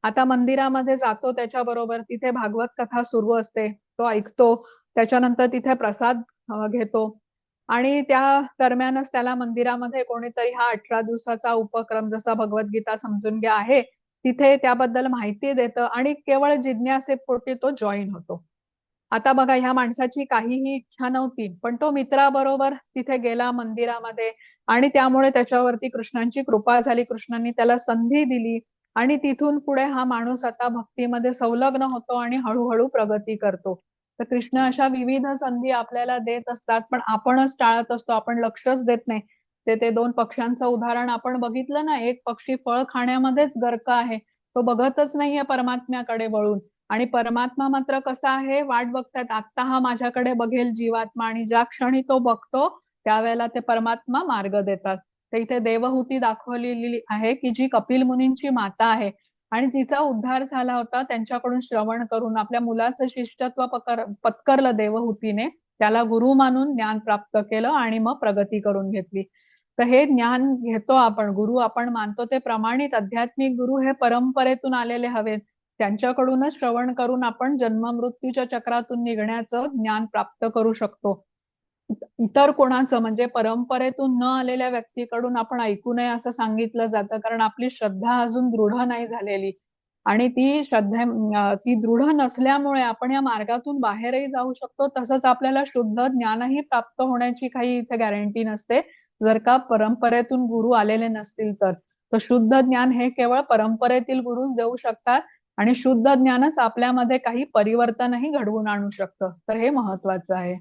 आता मंदिरामध्ये जातो त्याच्याबरोबर, तिथे भागवत कथा सुरू असते. तो ऐकतो. त्याच्यानंतर तिथे प्रसाद घेतो आणि त्या दरम्यानच त्याला मंदिरामध्ये कोणीतरी हा 18 दिवसाचा उपक्रम जसा भगवद्गीता समजून घ्या आहे, तिथे त्याबद्दल माहिती देतं आणि केवळ जिज्ञासेपोटी तो जॉईन होतो. आता बघा ह्या माणसाची काहीही इच्छा नव्हती, पण तो मित्राबरोबर तिथे गेला मंदिरामध्ये आणि त्यामुळे त्याच्यावरती कृष्णांची कृपा झाली. कृष्णांनी त्याला संधी दिली आणि तिथून पुढे हा माणूस आता भक्तीमध्ये संलग्न होतो आणि हळूहळू प्रगती करतो. तर कृष्ण अशा विविध संधी आपल्याला देत असतात, पण आपणच टाळत असतो. आपण लक्षच देत नाही. ते 2 पक्ष्यांचं उदाहरण आपण बघितलं ना, एक पक्षी फळ खाण्यामध्येच गर्क आहे. तो बघतच नाहीये परमात्म्याकडे वळून. आणि परमात्मा मात्र कसा आहे, वाट बघतात. आत्ता हा माझ्याकडे बघेल जीवात्मा आणि ज्या क्षणी तो बघतो त्यावेळेला ते परमात्मा मार्ग देतात. तर इथे देवहूती दाखवलेली आहे की जी कपिल मुनींची माता आहे आणि जिचा उद्धार झाला होता त्यांच्याकडून श्रवण करून आपल्या मुलाचं शिष्यत्व पत्करलं देवहूतीने. त्याला गुरु मानून ज्ञान प्राप्त केलं आणि मग प्रगती करून घेतली. तर हे ज्ञान घेतो आपण, गुरु आपण मानतो ते प्रमाणित आध्यात्मिक गुरु हे परंपरेतून आलेले हवेत. त्यांच्याकडूनच श्रवण करून आपण जन्म-मृत्यूच्या चक्रातून निघण्याचं ज्ञान प्राप्त करू शकतो. इतर कोणाचं म्हणजे परंपरेतून न आलेल्या व्यक्तीकडून आपण ऐकू नये असं सांगितलं जातं, कारण आपली श्रद्धा अजून दृढ नाही झालेली आणि ती ती दृढ नसल्यामुळे आपण या मार्गातून बाहेरही जाऊ शकतो. तसंच आपल्याला शुद्ध ज्ञानही प्राप्त होण्याची काही इथे गॅरंटी नसते, जर का परंपरेतून गुरु आलेले नसतील तर. तर शुद्ध ज्ञान हे केवळ परंपरेतील गुरुच देऊ शकतात आणि शुद्ध ज्ञानच आपल्यामध्ये काही परिवर्तनही घडवून आणू शकतं. तर हे महत्वाचं आहे.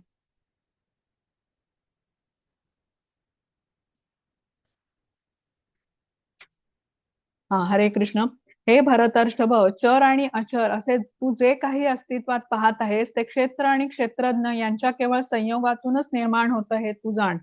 हा, हरे कृष्ण. हे भरतर्षभ, चर आणि अचर असे तू जे काही अस्तित्वात पाहत आहेस ते क्षेत्र आणि क्षेत्रज्ञ यांच्या केवळ संयोगातूनच निर्माण होतं हे तू जाण.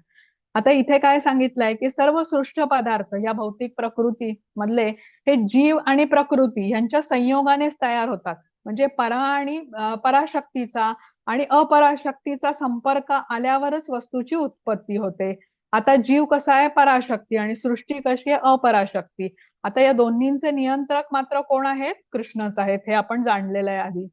आता इथे काय सांगितलंय की सर्व सृष्ट पदार्थ या भौतिक प्रकृती मधले हे जीव आणि प्रकृती यांच्या संयोगानेच तयार होतात. म्हणजे परा आणि पराशक्तीचा आणि अपराशक्तीचा संपर्क आल्यावरच वस्तूची उत्पत्ती होते. आता जीव कसा आहे, पराशक्ती, आणि सृष्टी कशी आहे, अपराशक्ती. आता या दोन्हींचे नियंत्रक मात्र कोण आहेत, कृष्णच आहेत. हे आपण जाणलेलं आहे आधी.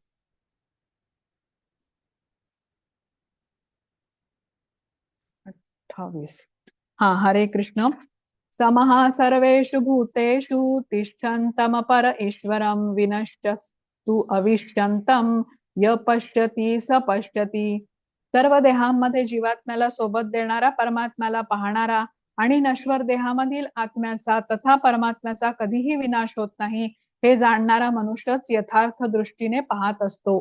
28. हा, हरे कृष्ण. समः सर्वेषु भूतेषु तिष्ठन्तमपर ईश्वरं विनश्यतु अविश्यन्तं य पश्यति स पश्यति. सर्व देहांमध्ये जीवात्म्याला सोबत देणारा, परमात्म्याला पाहणारा आणि नश्वर देहामधील आत्म्याचा तथा परमात्म्याचा कधीही विनाश होत नाही हे जाणणारा मनुष्यच यथार्थ दृष्टीने पाहत असतो.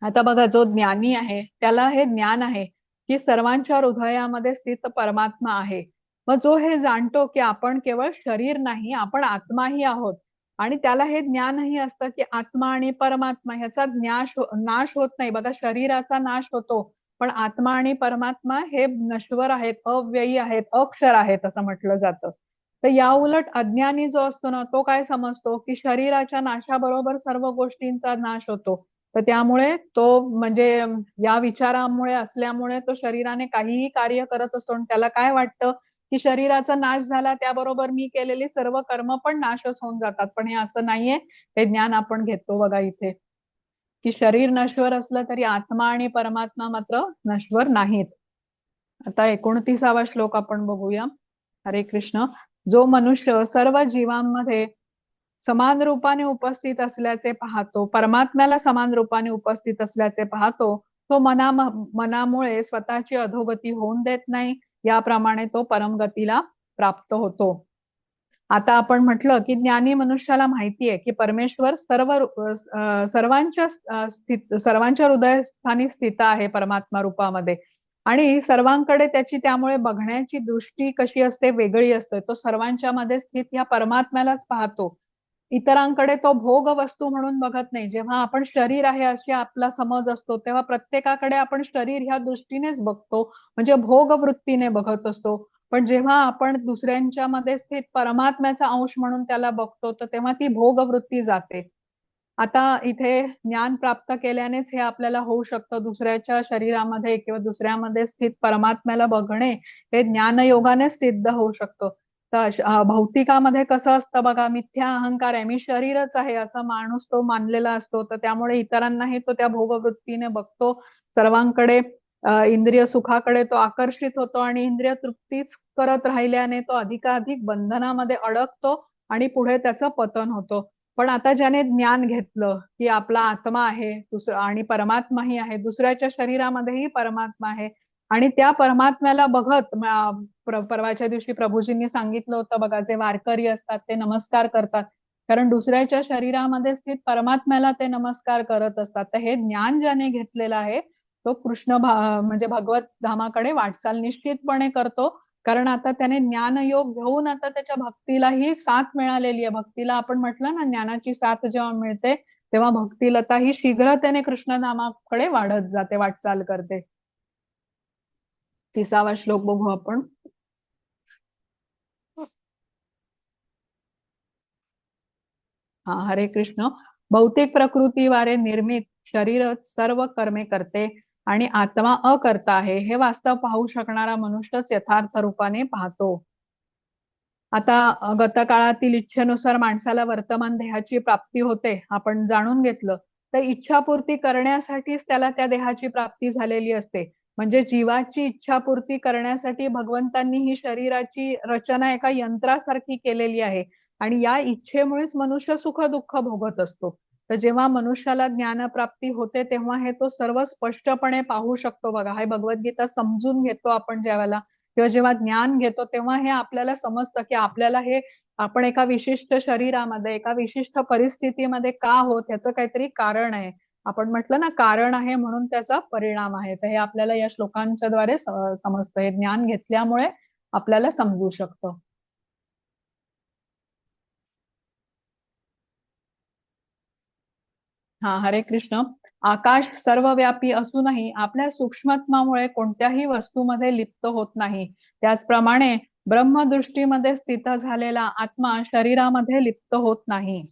आता बघा, जो ज्ञानी आहे त्याला हे ज्ञान आहे की सर्वांच्या हृदयामध्ये स्थित परमात्मा आहे. मग जो हे जाणतो की आपण केवळ शरीर नाही, आपण आत्माही आहोत आणि त्याला हे ज्ञानही असतं की आत्मा आणि परमात्मा ह्याचा नाश होत नाही. बघा, शरीराचा नाश होतो पण आत्मा आणि परमात्मा हे नश्वर आहेत, अव्ययी आहेत, अक्षर आहेत असं म्हटलं जातं. तर या उलट अज्ञानी जो असतो ना, तो काय समजतो की शरीराच्या नाशाबरोबर सर्व गोष्टींचा नाश होतो. तर त्यामुळे तो म्हणजे या विचारामुळे असल्यामुळे तो शरीराने काहीही कार्य करत असतो आणि त्याला काय वाटतं की शरीराचा नाश झाला त्याबरोबर मी केलेली सर्व कर्म पण नाशच होऊन जातात. पण हे असं नाहीये. हे ज्ञान आपण घेतो बघा इथे की शरीर नश्वर असलं तरी आत्मा आणि परमात्मा मात्र नश्वर नाहीत. आता 29वा श्लोक आपण बघूया. हरे कृष्ण. जो मनुष्य सर्व जीवांमध्ये समान रूपाने उपस्थित असल्याचे पाहतो, परमात्म्याला समान रूपाने उपस्थित असल्याचे पाहतो, तो मनामुळे स्वतःची अधोगती होऊन देत नाही. याप्रमाणे तो परमगतीला प्राप्त होतो. आता आपण म्हटलं की ज्ञानी मनुष्याला माहिती आहे की परमेश्वर सर्वांच्या हृदयस्थानी स्थित आहे परमात्मा रूपामध्ये आणि सर्वांकडे त्याची त्यामुळे बघण्याची दृष्टी कशी असते, वेगळी असते. तो सर्वांच्या मध्ये स्थित या परमात्म्यालाच पाहतो. इतरांकडे तो भोग वस्तू म्हणून बघत नाही. जेव्हा आपण शरीर आहे अशी आपला समज असतो तेव्हा प्रत्येकाकडे आपण शरीर ह्या दृष्टीनेच बघतो, म्हणजे भोग वृत्तीने बघत असतो. पण जेव्हा आपण दुसऱ्यांच्या मध्ये स्थित परमात्म्याचा अंश म्हणून त्याला बघतो तर तेव्हा ती भोग वृत्ती जाते. आता इथे ज्ञान प्राप्त केल्यानेच हे आपल्याला होऊ शकतं. दुसऱ्याच्या शरीरामध्ये किंवा दुसऱ्यामध्ये स्थित परमात्म्याला बघणे हे ज्ञानयोगाने सिद्ध होऊ शकतं. तर भौतिकामध्ये कसं असतं बघा, मिथ्या अहंकार आहे, मी शरीरच आहे असा माणूस तो मानलेला असतो. तर त्यामुळे इतरांनाही तो त्या भोगवृत्तीने बघतो. सर्वांकडे इंद्रिय सुखाकडे तो आकर्षित होतो आणि इंद्रिय तृप्तीच करत राहिल्याने तो अधिकाधिक बंधनामध्ये अडकतो आणि पुढे त्याचं पतन होतं. पण आता ज्याने ज्ञान घेतलं की आपला आत्मा आहे दुसरा आणि परमात्माही आहे, दुसऱ्याच्या शरीरामध्येही परमात्मा आहे आणि त्या परमात्म्याला बघत परवाच्या दिवशी प्रभूजींनी सांगितलं होतं बघा, जे वारकरी असतात ते नमस्कार करतात कारण दुसऱ्याच्या शरीरामध्ये स्थित परमात्म्याला ते नमस्कार करत असतात. तर हे ज्ञान ज्याने घेतलेलं आहे तो कृष्ण म्हणजे भगवत धामाकडे वाटचाल निश्चितपणे करतो. कारण आता त्याने ज्ञानयोग घेऊन आता त्याच्या भक्तीलाही साथ मिळालेली आहे. भक्तीला आपण म्हटलं ना, ज्ञानाची साथ जेव्हा मिळते तेव्हा भक्तिलता ही शीघ्रतेने कृष्णनामाकडे वाढत जाते, वाटचाल करते. 30वा श्लोक बघू आपण. हा, हरे कृष्ण. भौतिक प्रकृतीद्वारे निर्मित शरीरच सर्व कर्मे करते आणि आत्मा अकर्ता आहे हे वास्तव पाहू शकणारा मनुष्यच यथार्थ रूपाने पाहतो. आता गतकाळातील इच्छेनुसार माणसाला वर्तमान देहाची प्राप्ती होते, आपण जाणून घेतलं. तर इच्छापूर्ती करण्यासाठीच त्याला त्या देहाची प्राप्ती झालेली असते. म्हणजे जीवाची इच्छापूर्ती करण्यासाठी भगवंतांनी ही शरीराची रचना एका यंत्रासारखी केलेली आहे आणि या इच्छेमुळेच मनुष्य सुख दुःख भोगत असतो. तर जेव्हा मनुष्याला ज्ञानप्राप्ती होते तेव्हा हे तो सर्व स्पष्टपणे पाहू शकतो बघा. हे भगवद्गीता समजून घेतो आपण ज्यावेळेला किंवा जेव्हा ज्ञान घेतो तेव्हा हे आपल्याला समजतं की आपल्याला हे आपण एका विशिष्ट शरीरामध्ये एका विशिष्ट परिस्थितीमध्ये का आहोत ह्याचं काहीतरी कारण आहे. आपण म्हटलं ना, कारण आहे म्हणून त्याचा परिणाम आहे. तर हे आपल्याला या श्लोकांच्या द्वारे समजतं. हे ज्ञान घेतल्यामुळे आपल्याला समजू शकतं. हा, हरे कृष्ण. आकाश सर्वव्यापी असूनही आपल्या सूक्ष्मत्वामुळे कोणत्याही वस्तूमध्ये लिप्त होत नाही. त्याचप्रमाणे ब्रह्मदृष्टीमध्ये स्थित झालेला आत्मा शरीरामध्ये लिप्त होत नाही.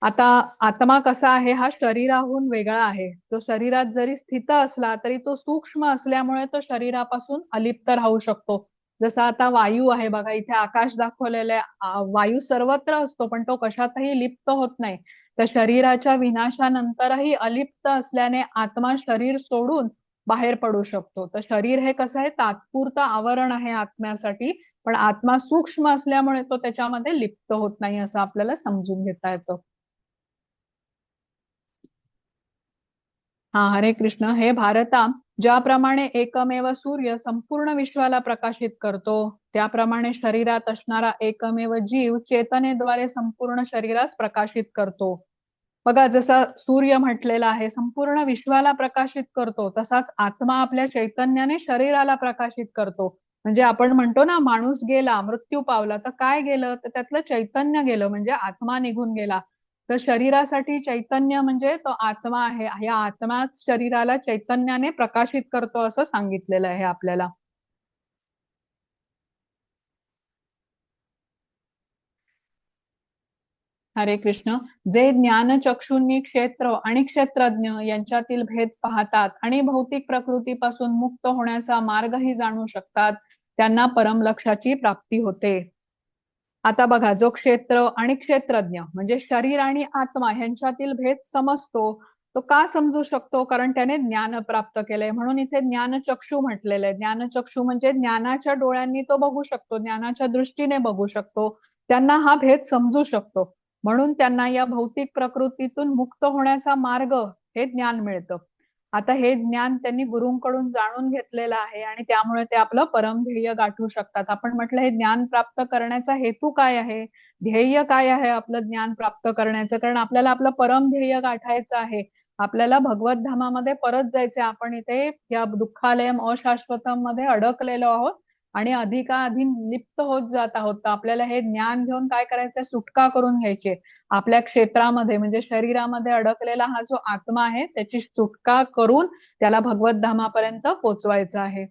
आता आत्मा कसा आहे, हा शरीराहून वेगळा आहे. तो शरीरात जरी स्थित असला तरी तो सूक्ष्म असल्यामुळे तो शरीरापासून अलिप्त राहू शकतो. जसा आता वायू आहे बघा, इथे आकाश दाखवलेलं आहे. वायू सर्वत्र असतो पण तो कशातही लिप्त होत नाही. तर शरीराच्या विनाशानंतरही अलिप्त असल्याने आत्मा शरीर सोडून बाहेर पडू शकतो. तर शरीर हे कसं आहे, तात्पुरतं आवरण आहे आत्म्यासाठी, पण आत्मा सूक्ष्म असल्यामुळे तो त्याच्यामध्ये लिप्त होत नाही असं आपल्याला समजून घेता येतं. हा, हरे कृष्ण. हे भारता, ज्याप्रमाणे एकमेव सूर्य संपूर्ण विश्वाला प्रकाशित करतो त्याप्रमाणे शरीरात असणारा एकमेव जीव चेतनेद्वारे संपूर्ण शरीरास प्रकाशित करतो. बघा, जसा सूर्य म्हटलेला आहे संपूर्ण विश्वाला प्रकाशित करतो, तसाच आत्मा आपल्या चैतन्याने शरीराला प्रकाशित करतो. म्हणजे आपण म्हणतो ना, माणूस गेला, मृत्यू पावला, तर काय गेलं, तर त्यातलं चैतन्य गेलं, म्हणजे आत्मा निघून गेला. तर शरीरासाठी चैतन्य म्हणजे तो आत्मा आहे. या आत्माच शरीराला चैतन्याने प्रकाशित करतो असं सांगितलेलं आहे आपल्याला. हरे कृष्ण. जे ज्ञानचक्षुंनी क्षेत्र आणि क्षेत्रज्ञ यांच्यातील भेद पाहतात आणि भौतिक प्रकृतीपासून मुक्त होण्याचा मार्गही जाणू शकतात त्यांना परमलक्षाची प्राप्ती होते. आता बघा, जो क्षेत्र आणि क्षेत्रज्ञ म्हणजे शरीर आणि आत्मा यांच्यातील भेद समजतो, तो का समजू शकतो? कारण त्याने ज्ञान प्राप्त केलंय. म्हणून इथे ज्ञानचक्षु म्हटलेलं आहे. ज्ञानचक्षु म्हणजे ज्ञानाच्या डोळ्यांनी तो बघू शकतो, ज्ञानाच्या दृष्टीने बघू शकतो. त्यांना हा भेद समजू शकतो. म्हणून त्यांना या भौतिक प्रकृतीतून मुक्त होण्याचा मार्ग हे ज्ञान मिळतं. आता हे ज्ञान त्यांनी गुरूंकडून जाणून घेतलेलं आहे आणि त्यामुळे ते आपलं परमध्येय गाठू शकतात. आपण म्हटलं, हे ज्ञान प्राप्त करण्याचा हेतू काय आहे, ध्येय काय आहे आपलं ज्ञान प्राप्त करण्याचं? कारण आपल्याला आपलं परमध्येय गाठायचं आहे. आपल्याला भगवत धामामध्ये परत जायचे. आपण इथे या दुःखालयम अशाश्वतम मध्ये अडकलेलो आहोत आणि अधिकाधिक लिप्त होत जात आहोत. तर आपल्याला हे ज्ञान घेऊन काय करायचंय, सुटका करून घ्यायची. आपल्या क्षेत्रामध्ये म्हणजे शरीरामध्ये अडकलेला हा जो आत्मा आहे त्याची सुटका करून त्याला भगवत धामापर्यंत पोचवायचं आहे.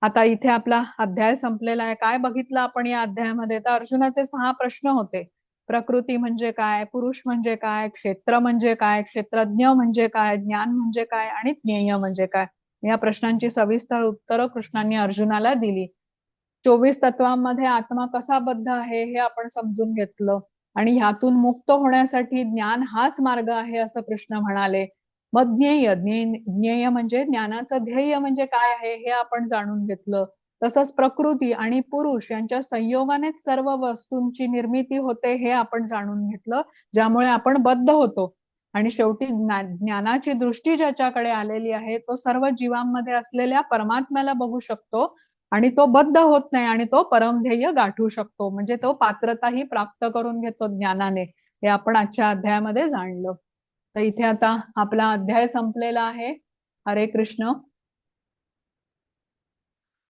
आता इथे आपला अध्याय संपलेला आहे. काय बघितलं आपण या अध्यायामध्ये, तर अर्जुनाचे 6 प्रश्न होते. प्रकृती म्हणजे काय, पुरुष म्हणजे काय, क्षेत्र म्हणजे काय, क्षेत्रज्ञ म्हणजे काय, ज्ञान म्हणजे काय आणि ज्ञेय म्हणजे काय, या प्रश्नांची सविस्तर उत्तरं कृष्णांनी अर्जुनाला दिली. 24 तत्वांमध्ये आत्मा कसा बद्ध आहे हे आपण समजून घेतलं आणि ह्यातून मुक्त होण्यासाठी ज्ञान हाच मार्ग आहे असं कृष्ण म्हणाले. मग ज्ञेय म्हणजे ज्ञानाचं ध्येय म्हणजे काय आहे हे आपण जाणून घेतलं. तसंच प्रकृती आणि पुरुष यांच्या संयोगानेच सर्व वस्तूंची निर्मिती होते हे आपण जाणून घेतलं, ज्यामुळे आपण बद्ध होतो. आणि शेवटी ज्ञानाची दृष्टी ज्याच्याकडे आलेली आहे तो सर्व जीवांमध्ये असलेल्या परमात्म्याला बघू शकतो आणि तो बद्ध होत नाही आणि तो परमध्येय गाठू शकतो. म्हणजे तो पात्रताही प्राप्त करून घेतो ज्ञानाने. हे आपण आजच्या अध्यायामध्ये जाणलं. तर इथे आता आपला अध्याय संपलेला आहे. हरे कृष्ण.